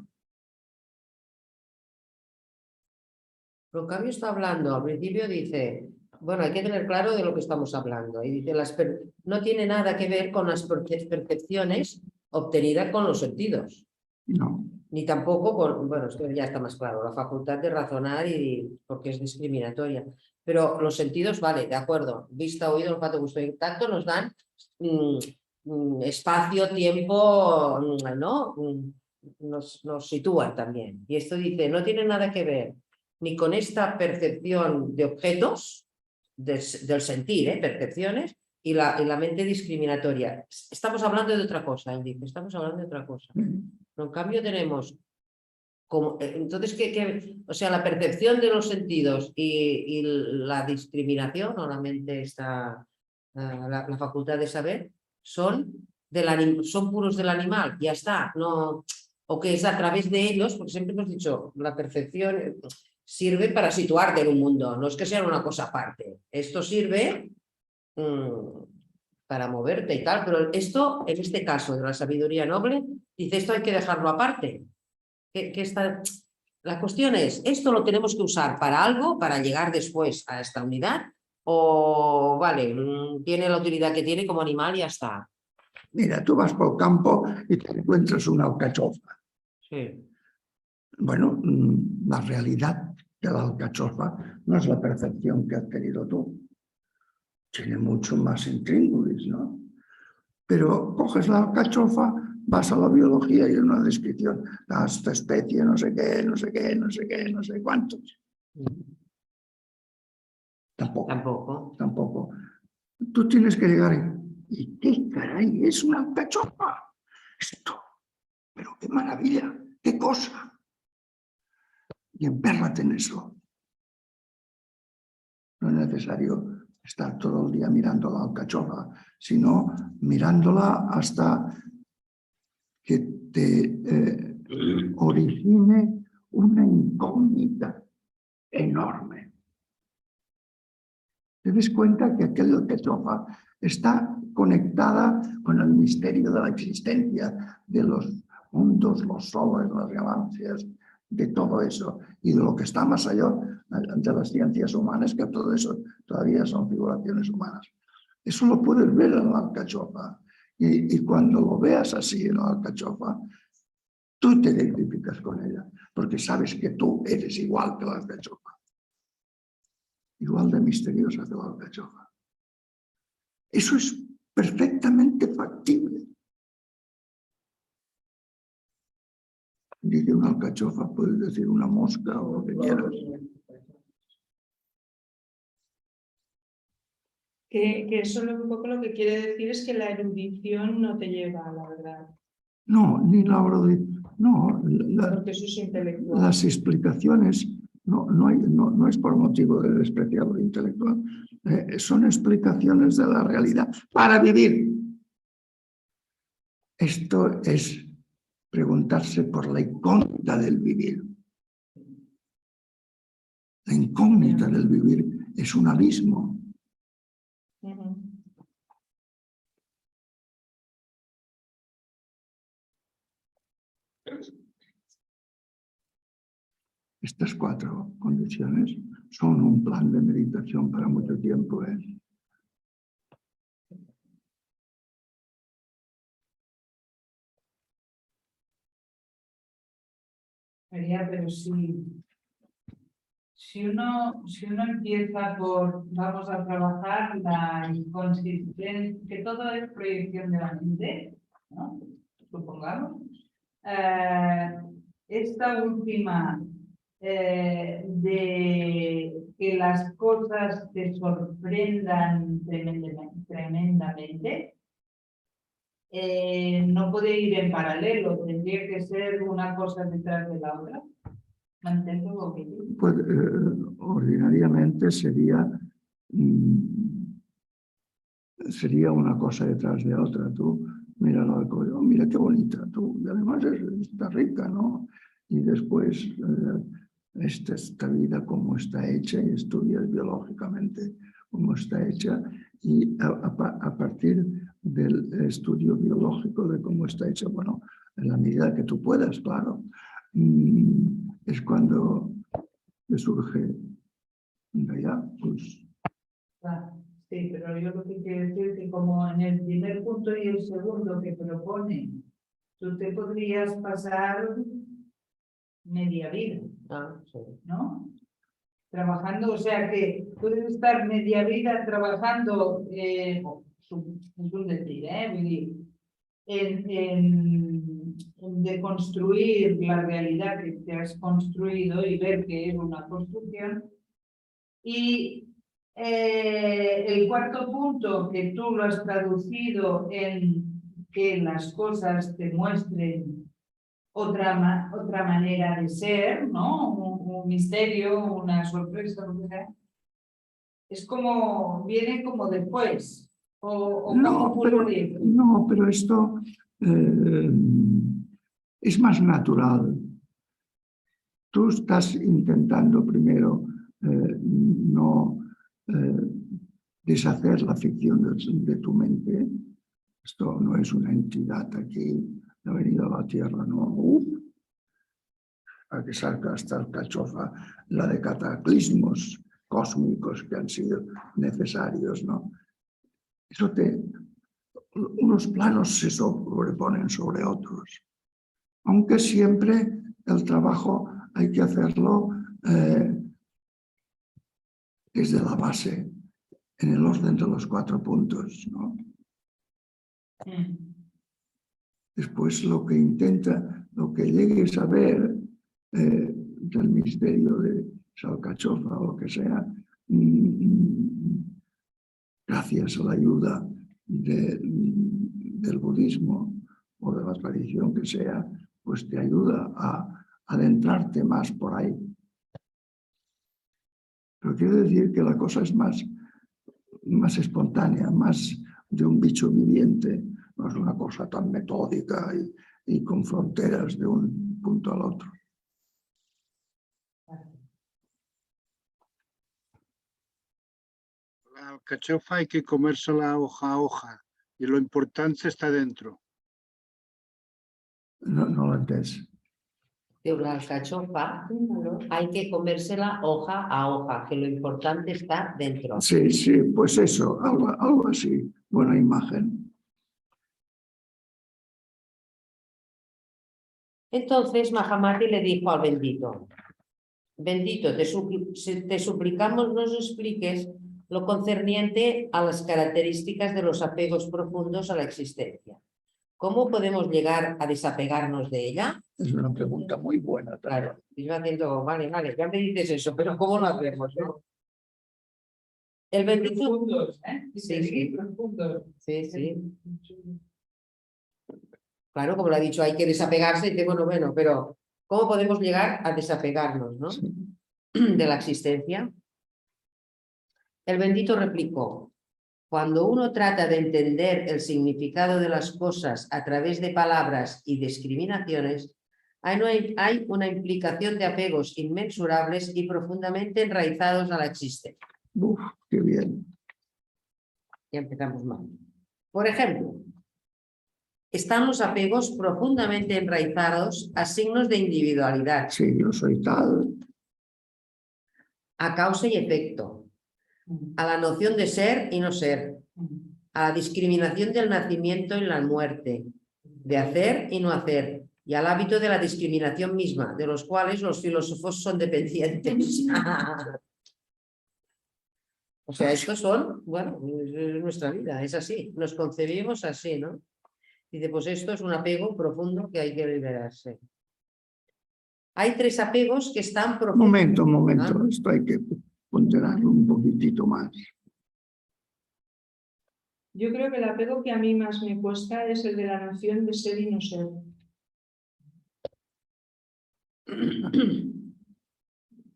Pero en cambio está hablando, al principio dice, bueno, hay que tener claro de lo que estamos hablando. Y dice, no tiene nada que ver con las percepciones obtenidas con los sentidos. No. Ni tampoco con, bueno, esto ya está más claro, la facultad de razonar y porque es discriminatoria. Pero los sentidos, vale, de acuerdo, vista, oído, olfato, gusto y tacto nos dan espacio, tiempo, ¿no? Nos sitúan también. Y esto dice, no tiene nada que ver ni con esta percepción de objetos, del sentir, percepciones, y la mente discriminatoria. Estamos hablando de otra cosa, él dice, estamos hablando de otra cosa. Pero en cambio tenemos, entonces, o sea, la percepción de los sentidos y la discriminación, o la mente está, la facultad de saber, son puros del animal, ya está, no, o que es a través de ellos, porque siempre hemos dicho, la percepción sirve para situarte en un mundo, no es que sea una cosa aparte, esto sirve para moverte y tal, pero esto, en este caso de la sabiduría noble, dice, esto hay que dejarlo aparte. La cuestión es, ¿esto lo tenemos que usar para algo, para llegar después a esta unidad? O, vale, tiene la utilidad que tiene como animal y ya está. Mira, tú vas por el campo y te encuentras una alcachofa. Sí. Bueno, la realidad de la alcachofa no es la percepción que has tenido tú. Tiene mucho más intríngulis, ¿no? Pero coges la alcachofa, vas a la biología y una descripción. Esta especie, no sé qué, no sé qué, no sé qué, no sé cuántos. Tampoco. Tú tienes que llegar y ¿qué caray es una alcachofa? Esto. Pero qué maravilla, qué cosa. Y empérrate en eso. No es necesario estar todo el día mirando la alcachofa, sino mirándola hasta que te origine una incógnita enorme. Te des cuenta que aquella alcachofa está conectada con el misterio de la existencia de los mundos, los soles, las galaxias, de todo eso, y de lo que está más allá de las ciencias humanas, que todo eso todavía son figuraciones humanas. Eso lo puedes ver en la alcachofa, y cuando lo veas así en la alcachofa, tú te identificas con ella, porque sabes que tú eres igual que la alcachofa, igual de misteriosa que la alcachofa. Eso es perfectamente factible. Dice una alcachofa, puedes decir una mosca o lo que quieras. Que eso un poco lo que quiere decir es que la erudición no te lleva a la verdad. No, ni la erudición. No, porque eso es intelectual. Las explicaciones no es por motivo de despreciar lo intelectual. Son explicaciones de la realidad para vivir. Esto es preguntarse por la incógnita del vivir. La incógnita del vivir es un abismo. Estas 4 condiciones son un plan de meditación para mucho tiempo. María, pero si uno empieza por, vamos a trabajar la inconsistencia, que todo es proyección de la mente, ¿no? Supongamos. Esta última de que las cosas te sorprendan tremendamente, no puede ir en paralelo, tendría que ser una cosa detrás de la otra. Pues, ordinariamente sería una cosa detrás de otra. Tú mira mira qué bonita tú, y además está rica, ¿no? Y después esta vida como está hecha y estudias biológicamente cómo está hecha y a partir del estudio biológico de cómo está hecha, bueno, en la medida que tú puedas, claro, es cuando te surge, mira ya, pues... Sí, pero yo lo que quiero decir es que como en el primer punto y el segundo que propone, tú te podrías pasar media vida, ¿no? Trabajando, o sea que puedes estar media vida trabajando, es un decir, en deconstruir la realidad que te has construido y ver que es una construcción. Y el cuarto punto, que tú lo has traducido en que las cosas te muestren otra manera de ser, ¿no? Un misterio, una sorpresa, es como, viene como después. No, pero esto es más natural. Tú estás intentando primero no deshacer la ficción de tu mente. Esto no es una entidad aquí, no ha venido a la Tierra, no. A que salga hasta el cachofa la de cataclismos cósmicos que han sido necesarios, ¿no? Eso unos planos se sobreponen sobre otros. Aunque siempre el trabajo hay que hacerlo desde la base, en el orden de los 4 puntos, ¿no? Después lo que llegues a ver del misterio de Salcachofa o lo que sea, gracias a la ayuda del budismo o de la tradición que sea, pues te ayuda a adentrarte más por ahí. Pero quiero decir que la cosa es más espontánea, más de un bicho viviente, no es una cosa tan metódica y con fronteras de un punto al otro. La alcachofa hay que comérsela hoja a hoja y lo importante está dentro. No lo entiendes. La alcachofa hay que comérsela hoja a hoja, que lo importante está dentro. Sí, pues eso, algo así. Buena imagen. Entonces Mahamati le dijo al bendito: bendito, te suplicamos nos expliques lo concerniente a las características de los apegos profundos a la existencia. ¿Cómo podemos llegar a desapegarnos de ella? Es una pregunta muy buena también. Claro, yo haciendo, vale, ya me dices eso, pero ¿cómo lo hacemos? El bendito... Profundos, Sí. Profundos. Sí. Claro, como lo ha dicho, hay que desapegarse, y dice, bueno, pero ¿cómo podemos llegar a desapegarnos, ¿no? Sí. De la existencia? El bendito replicó: cuando uno trata de entender el significado de las cosas a través de palabras y discriminaciones, hay una implicación de apegos inmensurables y profundamente enraizados a la existencia. Uf, qué bien. Ya empezamos mal. Por ejemplo, están los apegos profundamente enraizados a signos de individualidad. Sí, yo soy tal. A causa y efecto, a la noción de ser y no ser, a la discriminación del nacimiento y la muerte, de hacer y no hacer, y al hábito de la discriminación misma, de los cuales los filósofos son dependientes. O sea, estos son, bueno, es nuestra vida, es así, nos concebimos así, ¿no? Dice, pues esto es un apego profundo que hay que liberarse. Hay 3 apegos que están profundos. Momento, esto hay que ponderarlo un poquitito más. Yo creo que el apego que a mí más me cuesta es el de la noción de ser y no ser.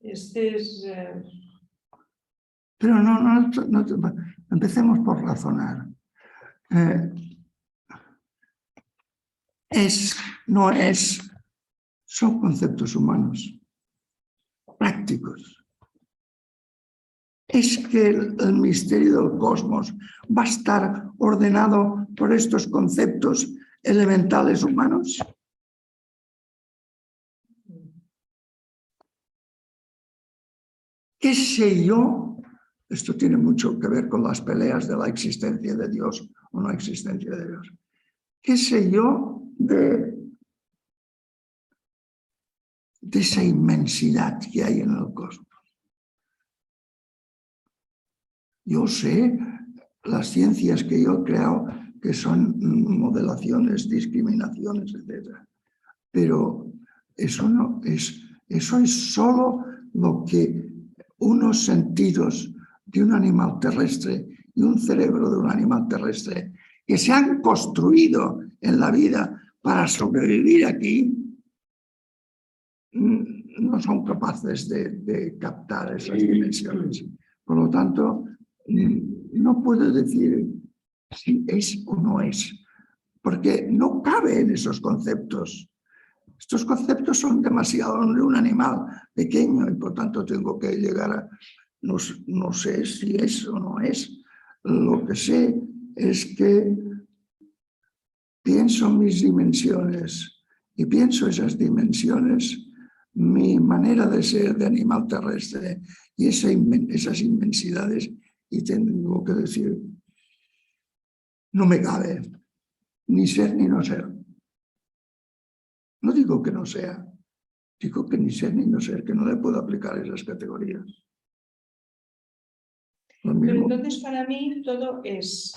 Este es... Pero no, empecemos por razonar. son conceptos humanos, prácticos. ¿Es que el misterio del cosmos va a estar ordenado por estos conceptos elementales humanos? ¿Qué sé yo? Esto tiene mucho que ver con las peleas de la existencia de Dios o no existencia de Dios. ¿Qué sé yo de esa inmensidad que hay en el cosmos? Yo sé las ciencias que yo he creado, que son modelaciones, discriminaciones, etc. Pero eso es solo lo que unos sentidos de un animal terrestre y un cerebro de un animal terrestre que se han construido en la vida para sobrevivir aquí, no son capaces de captar esas dimensiones. Por lo tanto, no puedo decir si es o no es, porque no cabe en esos conceptos. Estos conceptos son demasiado de un animal pequeño y por tanto tengo que llegar a... No sé si es o no es. Lo que sé es que pienso mis dimensiones y pienso esas dimensiones, mi manera de ser de animal terrestre y esas inmensidades, y tengo que decir, no me cabe ni ser ni no ser. No digo que no sea, digo que ni ser ni no ser, que no le puedo aplicar esas categorías. Pero entonces para mí todo es,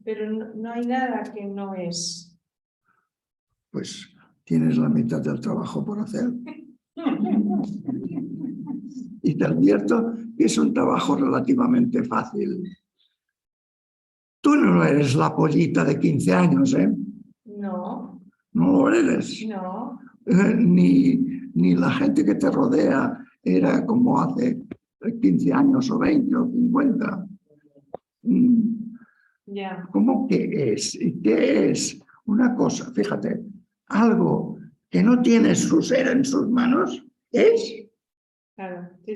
pero no hay nada que no es. Pues tienes la mitad del trabajo por hacer. Y te advierto que es un trabajo relativamente fácil. Tú no eres la pollita de 15 años, ¿eh? No. No lo eres. No. Ni la gente que te rodea era como hace 15 años o 20 o 50. Ya. ¿Cómo que es? ¿Y qué es? Una cosa, fíjate, algo que no tiene su ser en sus manos es... Claro, sí.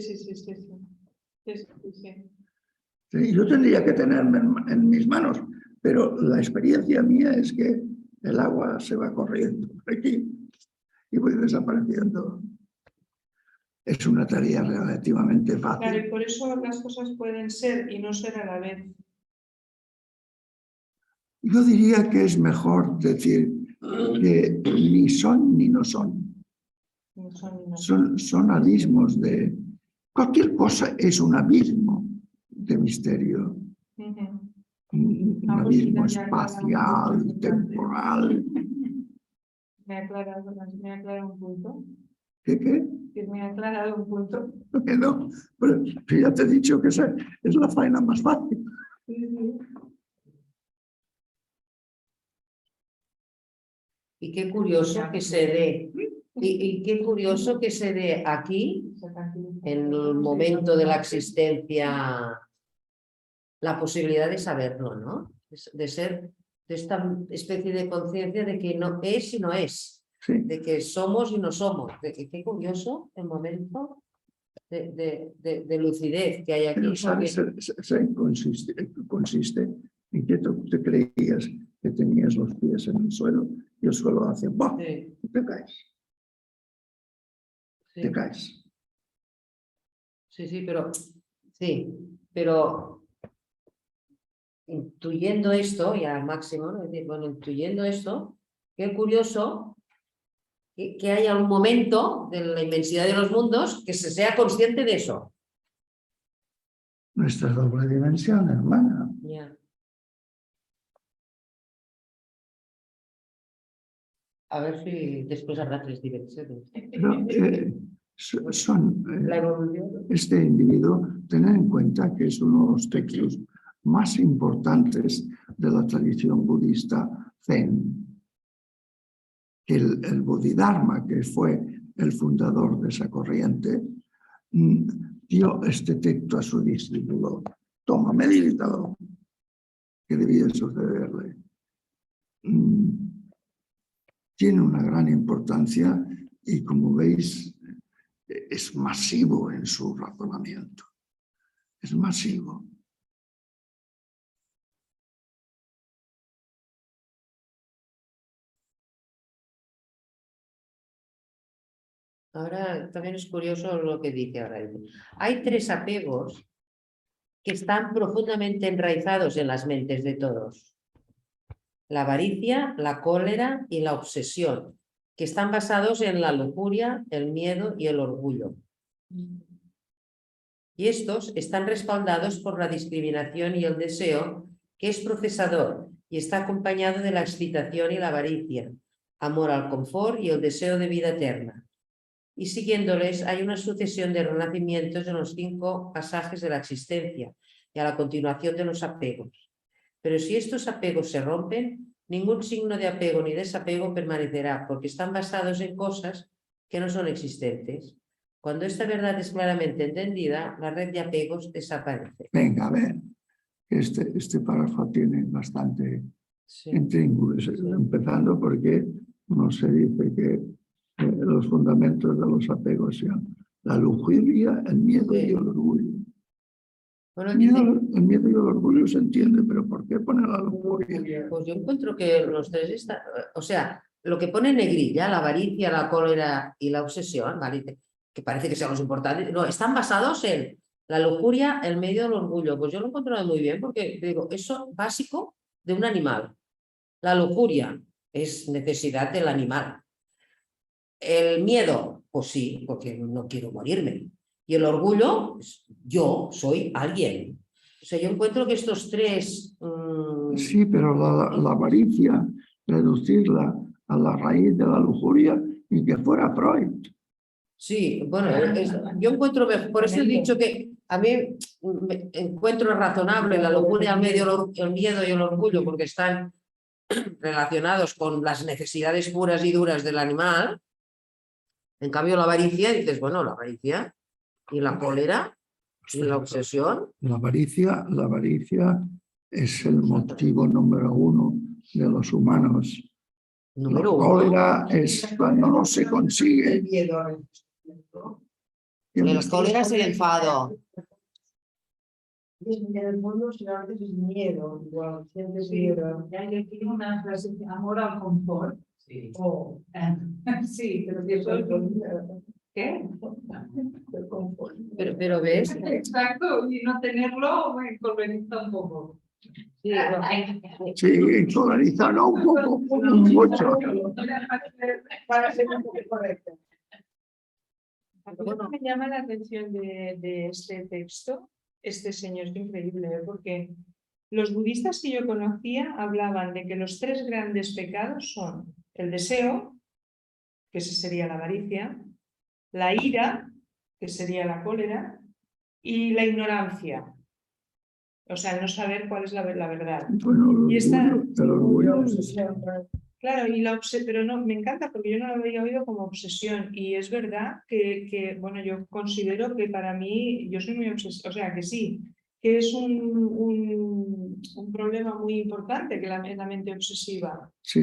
Sí, yo tendría que tenerme en mis manos, pero la experiencia mía es que el agua se va corriendo por aquí y voy desapareciendo. Es una tarea relativamente fácil. Claro, y por eso las cosas pueden ser y no ser a la vez. Yo diría que es mejor decir que ni son ni no son. Son abismos de... Cualquier cosa es un abismo de misterio. Un abismo espacial, temporal. Me ha aclarado un punto. ¿Qué? Que me ha aclarado un punto. No, pero ya te he dicho que esa es la faena más fácil. Y qué curioso que se dé. Y qué curioso que se dé aquí, en el momento de la existencia, la posibilidad de saberlo, ¿no? De ser de esta especie de conciencia de que no es y no es, Sí. de que somos y no somos. Qué curioso el momento de lucidez que hay aquí. Pero ¿sabes? Consiste en que tú te creías que tenías los pies en el suelo y el suelo hace ¡bum! Sí. Y te caes. Sí. Te caes. Sí, pero intuyendo esto, y al máximo, ¿no? Es decir, bueno, intuyendo esto, qué curioso que haya un momento de la inmensidad de los mundos que se sea consciente de eso. Nuestra doble dimensión, hermana. Yeah. A ver si después habrá 3 dimensiones. Pero La evolución. este individuo, tener en cuenta que es uno de los textos más importantes de la tradición budista Zen, que el Bodhidharma, que fue el fundador de esa corriente, dio este texto a su discípulo. Toma, medítalo, que debía sucederle. tiene una gran importancia y, como veis, es masivo en su razonamiento. Es masivo. Ahora también es curioso lo que dice ahora. Hay 3 apegos que están profundamente enraizados en las mentes de todos. La avaricia, la cólera y la obsesión, que están basados en la lujuria, el miedo y el orgullo. Y estos están respaldados por la discriminación y el deseo, que es procesador y está acompañado de la excitación y la avaricia, amor al confort y el deseo de vida eterna. Y siguiéndoles hay una sucesión de renacimientos en los 5 pasajes de la existencia y a la continuación de los apegos. Pero si estos apegos se rompen, ningún signo de apego ni desapego permanecerá, porque están basados en cosas que no son existentes. Cuando esta verdad es claramente entendida, la red de apegos desaparece. Venga, a ver, este párrafo tiene bastante intríngulis, empezando porque no se dice que los fundamentos de los apegos sean la lujuria, el miedo y el orgullo. Bueno, El miedo y el orgullo se entiende, pero ¿por qué pone la lujuria? pues yo encuentro que los 3 están, o sea, lo que pone en negrilla, la avaricia, la cólera y la obsesión, ¿vale?, que parece que sean los importantes, no, están basados en la lujuria, el miedo y el orgullo. Pues yo lo encuentro muy bien porque digo, eso básico de un animal. La lujuria es necesidad del animal. El miedo, pues sí, porque no quiero morirme. Y el orgullo, pues, yo soy alguien. O sea, yo encuentro que estos 3... Sí, pero la avaricia, reducirla a la raíz de la lujuria y que fuera Freud. Sí, bueno, yo encuentro, por eso he dicho que a mí me encuentro razonable la lujuria, el miedo y el orgullo, porque están relacionados con las necesidades puras y duras del animal. En cambio, la avaricia, dices, bueno, la avaricia y la cólera y la obsesión. La avaricia es el motivo número 1 de los humanos. La cólera es cuando no se consigue. La cólera es el enfado. En el fondo, si a veces es miedo, igual, sientes miedo. Ya hay aquí una frase, amor al confort. Sí. Sí, pero que eso es... ¿Qué? Pero ves. Exacto, y no tenerlo me coloniza un poco. Sí, coloniza no un poco, mucho. Para ser un poco correcto. Bueno, me llama la atención de este texto, este señor es increíble, porque los budistas que yo conocía hablaban de que los 3 grandes pecados son el deseo, que ese sería la avaricia, la ira, que sería la cólera, y la ignorancia. O sea, el no saber cuál es la verdad. Bueno, el orgullo. Claro, pero no, me encanta porque yo no lo había oído como obsesión y es verdad que bueno, yo considero que para mí, yo soy muy obsesiva, o sea, que sí, que es un problema muy importante que la mente obsesiva. Sí.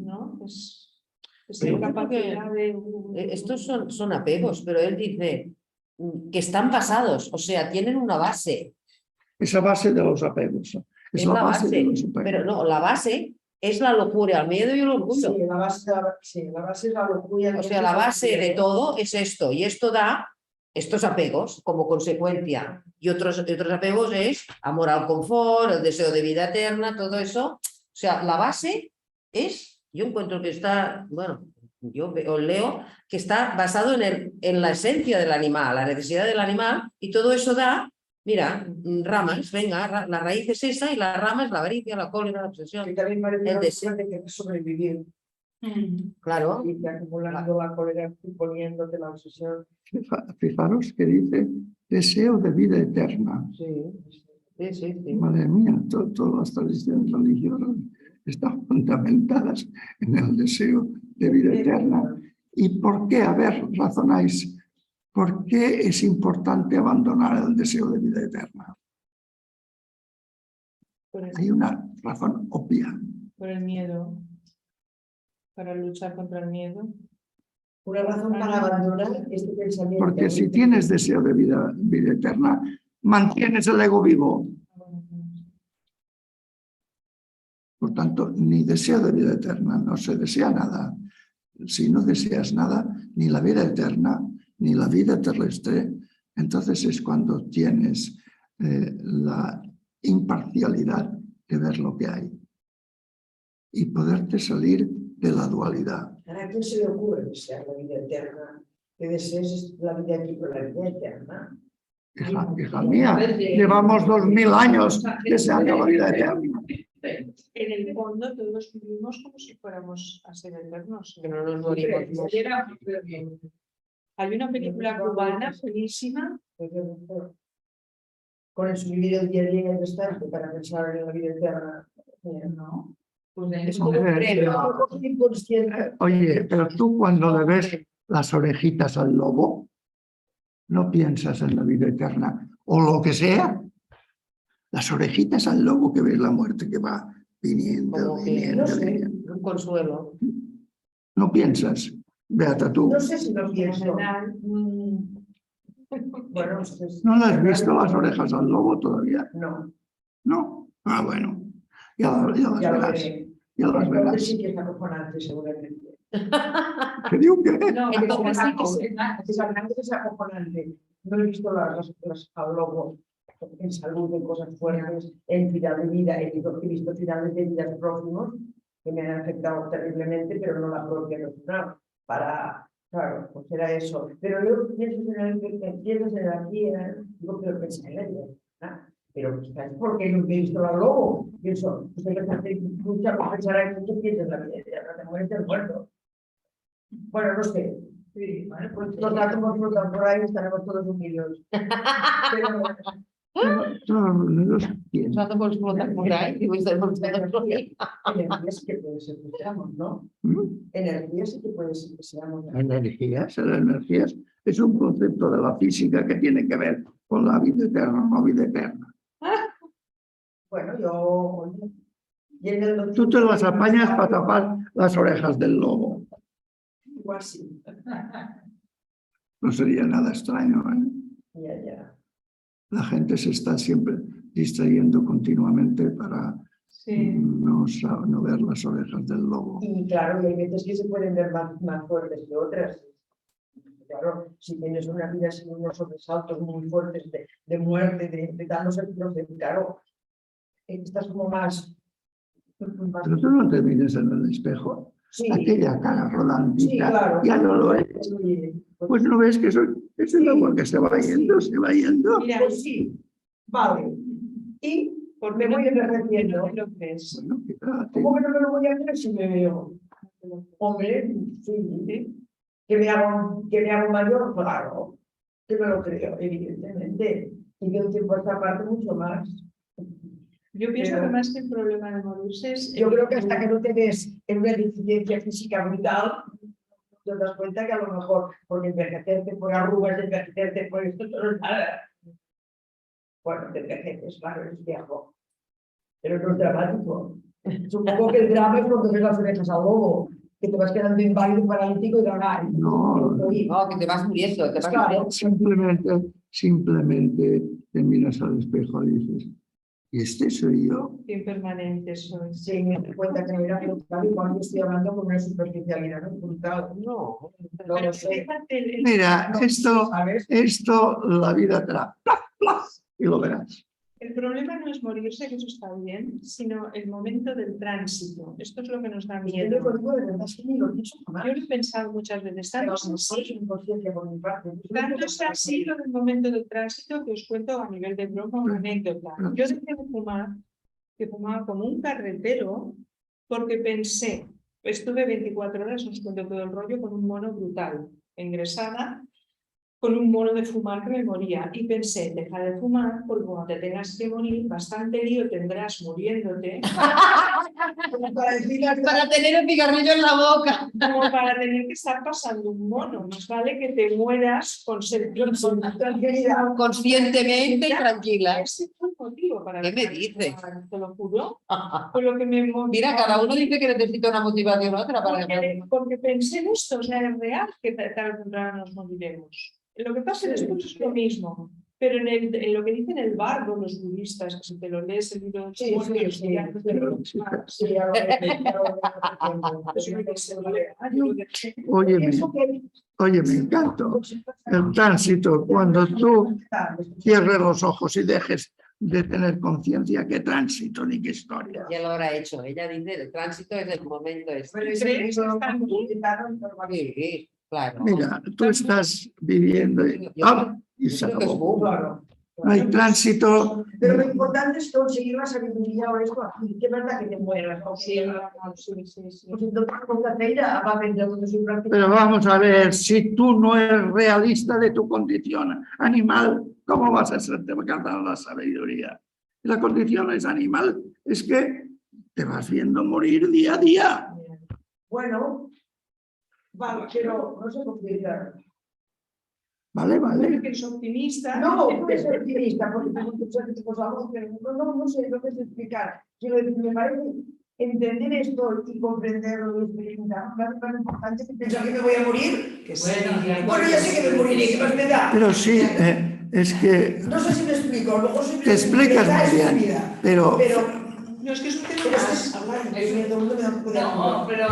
¿No? Estos son apegos, pero él dice que están basados, o sea, tienen una base. Esa base de los apegos. Es la base de los apegos. Pero no, la base es la lujuria, el miedo y el orgullo. Sí, la base es la lujuria. O sea, la base de todo es esto, y esto da estos apegos como consecuencia. Y otros apegos es amor al confort, el deseo de vida eterna, todo eso. O sea, la base es, yo encuentro que está, bueno, yo os leo, que está basado en la esencia del animal, la necesidad del animal, y todo eso da, mira, ramas, venga, la raíz es esa y la rama es la avaricia, la cólera, la obsesión. Y también parece el deseo de que sobrevivir. Claro. Y acumulando la cólera y poniéndote la obsesión. Fijaros que dice deseo de vida eterna. Sí. Madre mía, todas las tradiciones religiosas están fundamentadas en el deseo de vida eterna. ¿Y por qué? A ver, razonáis. ¿Por qué es importante abandonar el deseo de vida eterna? Hay una razón obvia. Por el miedo. para luchar contra el miedo. Una razón para abandonar este pensamiento. Porque si tienes deseo de vida eterna, mantienes el ego vivo. Por tanto, ni deseo de vida eterna, no se desea nada. Si no deseas nada, ni la vida eterna, ni la vida terrestre, entonces es cuando tienes la imparcialidad de ver lo que hay y poderte salir de la dualidad. ¿A quién se le ocurre desear la vida eterna? Que desees la vida aquí con la vida eterna. Hija mía, llevamos 2000 años deseando la vida eterna. En el fondo todos vivimos como si fuéramos a ser eternos. Que no nos morimos. Hay una película cubana buenísima. Con el vivir el día a día en el instante para pensar en la vida eterna. No. Pues Es como un premio, inconsciente. Oye, pero tú cuando le ves las orejitas al lobo, no piensas en la vida eterna o lo que sea. Las orejitas al lobo que ves la muerte que va viniendo, Como que, viniendo, no sé, viniendo. un consuelo. No piensas, Beata tú. No sé si lo en pienso. general, Bueno, ¿No le has visto las orejas al lobo todavía? No, No. Ah, bueno. Ya las ya lo verás. veré. Ya las Entonces verás. sí que es acojonante, seguramente. ¿Qué digo que? no, Es pero sí que es acojonante. No he visto las al lobo en salud, en cosas fuertes, en final de vida. He visto finales de vidas próximos que me han afectado terriblemente, pero no la propia personal. Claro, pues era eso. Pero yo pienso en el aquí, digo, pero pensé en la vida, ¿no? Pero ¿sabes por qué no he visto al lobo? Pienso, pues pensará que tú piensas en la vida, te mueres del muerto. Bueno, no sé. sí, bueno, pues Los átomos flotan por ahí, estaremos todos unidos. Pero, Los átomos flotan por ahí y estaremos todos unidos. Energía sí que puede ser que seamos, ¿no? Energía sí que puede ser que seamos. Energías, las energías es un concepto de la física que tiene que ver con la vida eterna, no vida eterna. Bueno, yo... Tú te las apañas para tapar las orejas del lobo. Igual sí. No sería nada extraño, ¿eh? Ya. La gente se está siempre distrayendo continuamente para no ver las orejas del lobo. Y claro, hay veces que se pueden ver más fuertes que otras. Claro, si tienes una vida sin unos sobresaltos muy fuertes de muerte, de darnos el proceso, claro, estás como más... Pero tú no te mires en el espejo. Sí. Aquella cara rodandita, Sí, claro. ya no lo es. Pues no ves que es el agua que se va yendo, se va yendo. Mira, Pues sí, vale. Y me voy envejeciendo. ¿Qué lo ves? Bueno, fíjate. ¿Cómo que no me lo voy a hacer si me veo? Hombre, sí. ¿Que me hago mayor? Claro. Que me lo creo, evidentemente. Y de un tiempo a esta parte mucho más. Yo pienso Pero- que más que el problema de morirse es... Yo creo que hasta que no te ves en una deficiencia física brutal, te das cuenta que a lo mejor por envejecerte, por arrugas, envejecerte, por esto, no es nada. Bueno, te envejeces, claro, es viejo. Pero no es dramático. Supongo que el drama es cuando ves las orejas al lobo, que te vas quedando inválido, paralítico y dramático. No, que te vas muriendo, te vas Simplemente te miras al espejo y dices, ¿y este soy yo? impermanente soy. Sí, me doy cuenta que no era brutal y cuando estoy hablando con una superficialidad brutal. No lo sé. Fíjate, Mira, ¿Sabes? esto la vida te da, y lo verás. el problema no es morirse, que eso está bien, sino el momento del tránsito. Esto es lo que nos da Yo miedo. de verdad es que ni lo pienso jamás. Yo lo he pensado muchas veces. Pero Tanto a lo es mejor es así, inconsciencia por mi parte. tanto es así lo del momento del tránsito que os cuento a nivel de broma una anécdota. Yo dejé de fumar, que fumaba como un carretero, porque pensé, estuve 24 horas, os cuento todo el rollo, con un mono brutal, ingresada, con un mono de fumar que me moría. Y pensé, deja de fumar, porque cuando te tengas que morir, bastante lío tendrás muriéndote. Para tener el cigarrillo en la boca. Como para tener que estar pasando un mono. Más vale que te mueras con tranquilidad. Conscientemente y tranquila. Ese fue el motivo para ¿Qué me dejar de dices? fumar, te lo juro. Fue lo que me Mira, cada uno dice que necesita una motivación u otra para dejar de fumar. porque pensé en esto, o sea, es real que tarde o temprano nos moriremos. Lo que pasa después es lo mismo, pero en lo que dicen el bardo, los budistas, que si te lo lees el libro de Sí, Oye, me encanta el tránsito. Cuando tú cierres los ojos y dejes de tener conciencia, qué tránsito ni qué historia. Ya lo habrá hecho. Ella dice, el tránsito es el momento. Sí, claro. Mira, tú estás viviendo y se acabó. No hay tránsito. Pero lo importante es conseguir la sabiduría o esto aquí. Que es verdad que te mueras. Sí. Pues entonces, con la feira va a vender donde soy práctica. Pero vamos a ver, si tú no eres realista de tu condición animal, ¿cómo vas a ser capaz de la sabiduría? La condición es animal, es que te vas viendo morir día a día. Bueno, vale, pero no sé por qué. Vale, vale. Que es optimista. No es optimista, porque tengo muchas cosas que no sé lo que es explicar. Quiero decir, me parece entender esto y comprenderlo y experimentarlo. Es tan importante que pensar que me voy a morir. Que bueno, ya sé que me moriré, ¿qué más me da? Pero sí, es que No sé si me explico, a lo mejor te explicas muy bien, pero No, es que es un tema más. No, pero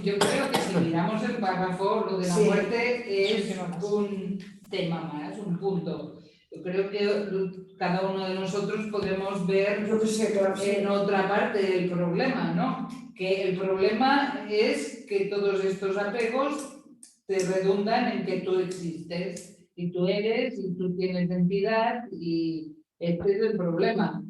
yo creo que si miramos el párrafo, lo de la muerte es un tema más, un punto. Yo creo que cada uno de nosotros podemos ver en otra parte del problema, ¿no? Que el problema es que todos estos apegos te redundan en que tú existes y tú eres y tú tienes entidad y este es el problema.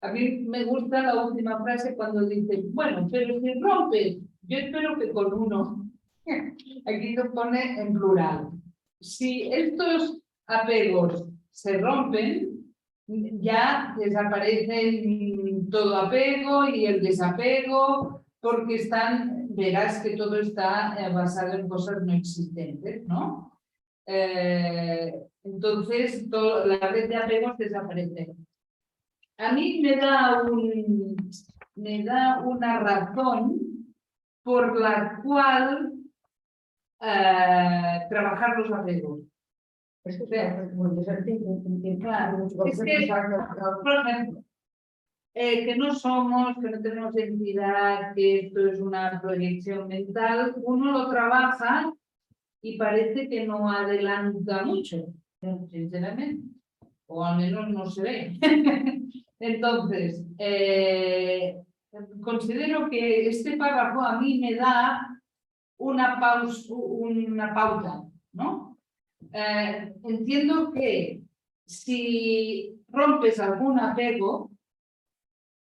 A mí me gusta la última frase cuando dice, bueno, pero si rompes, yo espero que con uno. Aquí lo pone en plural. Si estos apegos se rompen, ya desaparecen todo apego y el desapego, porque verás que todo está basado en cosas no existentes, ¿no? Entonces, la red de apegos desaparece. A mí me da una razón por la cual trabajar los apegos. Es que, por ejemplo, que no somos, que no tenemos identidad, que esto es una proyección mental, uno lo trabaja y parece que no adelanta mucho, sinceramente, o al menos no se ve. Entonces, considero que este párrafo a mí me da una pauta, ¿no? Entiendo que si rompes algún apego,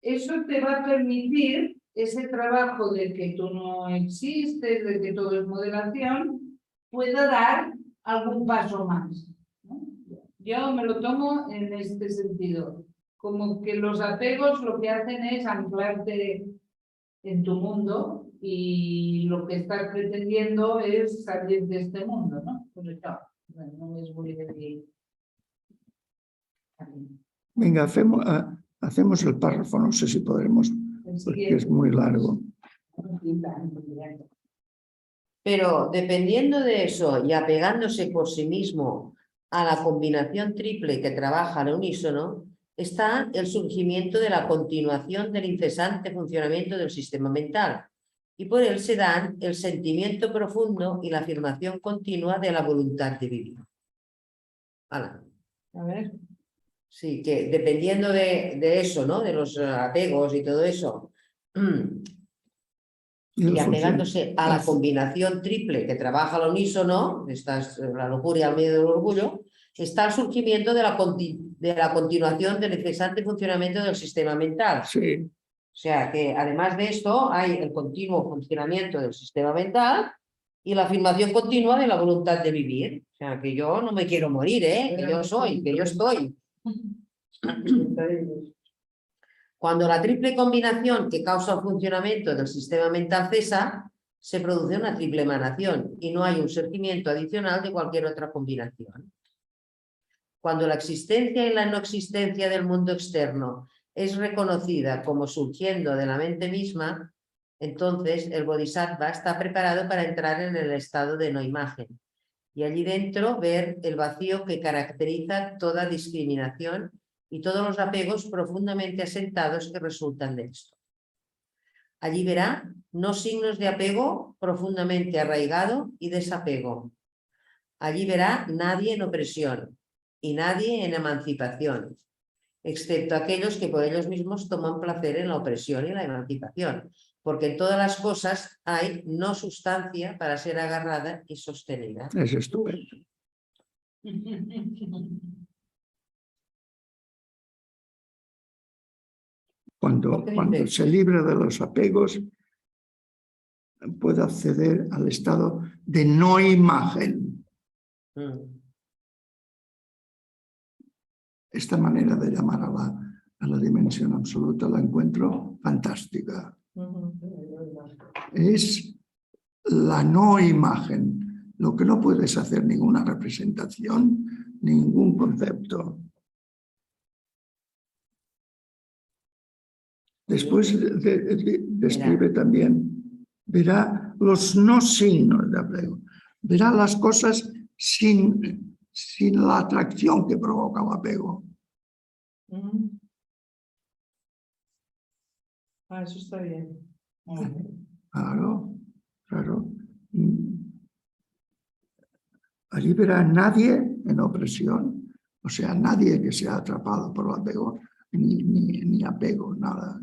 eso te va a permitir ese trabajo de que tú no existes, de que todo es modelación, pueda dar algún paso más, ¿no? Yo me lo tomo en este sentido, como que los apegos lo que hacen es anclarte en tu mundo y lo que estás pretendiendo es salir de este mundo, ¿no? Pues claro, no es muy bien. venga, hacemos el párrafo, no sé si podremos, porque es muy largo. Pero dependiendo de eso y apegándose por sí mismo a la combinación triple que trabaja al unísono, está el surgimiento de la continuación del incesante funcionamiento del sistema mental, y por él se dan el sentimiento profundo y la afirmación continua de la voluntad de vivir. A ver. Sí, que dependiendo de eso, ¿no? De los apegos y todo eso, y apegándose a la combinación triple que trabaja al unísono, la lujuria al medio del orgullo, está el surgimiento de la continuación del incesante funcionamiento del sistema mental. Sí. O sea que además de esto hay el continuo funcionamiento del sistema mental y la afirmación continua de la voluntad de vivir. O sea, que yo no me quiero morir, que yo soy, que yo estoy. Cuando la triple combinación que causa el funcionamiento del sistema mental cesa, se produce una triple emanación y no hay un surgimiento adicional de cualquier otra combinación. Cuando la existencia y la no existencia del mundo externo es reconocida como surgiendo de la mente misma, entonces el bodhisattva está preparado para entrar en el estado de no imagen y allí dentro ver el vacío que caracteriza toda discriminación y todos los apegos profundamente asentados que resultan de esto. Allí verá no signos de apego profundamente arraigado y desapego. Allí verá nadie en opresión y nadie en emancipación, excepto aquellos que por ellos mismos toman placer en la opresión y la emancipación, porque en todas las cosas hay no sustancia para ser agarrada y sostenida. Es estupendo. Cuando se libra de los apegos, puede acceder al estado de no imagen. Esta manera de llamar a la dimensión absoluta la encuentro fantástica. Es la no imagen, lo que no puedes hacer ninguna representación, ningún concepto. Después describe también, verá los no signos de apego, verá las cosas sin la atracción que provoca el apego. Eso está bien. Claro, claro. Allí verá a nadie en opresión, o sea, nadie que sea atrapado por el apego, ni apego, nada.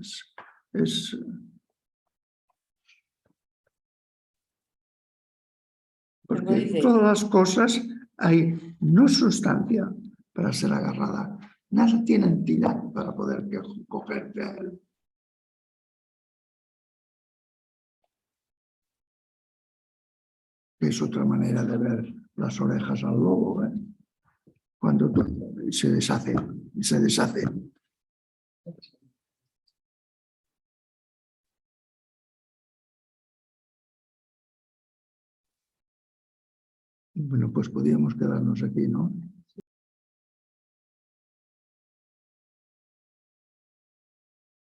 Porque en todas las cosas hay no sustancia para ser agarrada, nada tiene entidad para poder cogerte a él. Es otra manera de ver las orejas al lobo, cuando se deshace, se deshace. Bueno, pues podríamos quedarnos aquí, ¿no?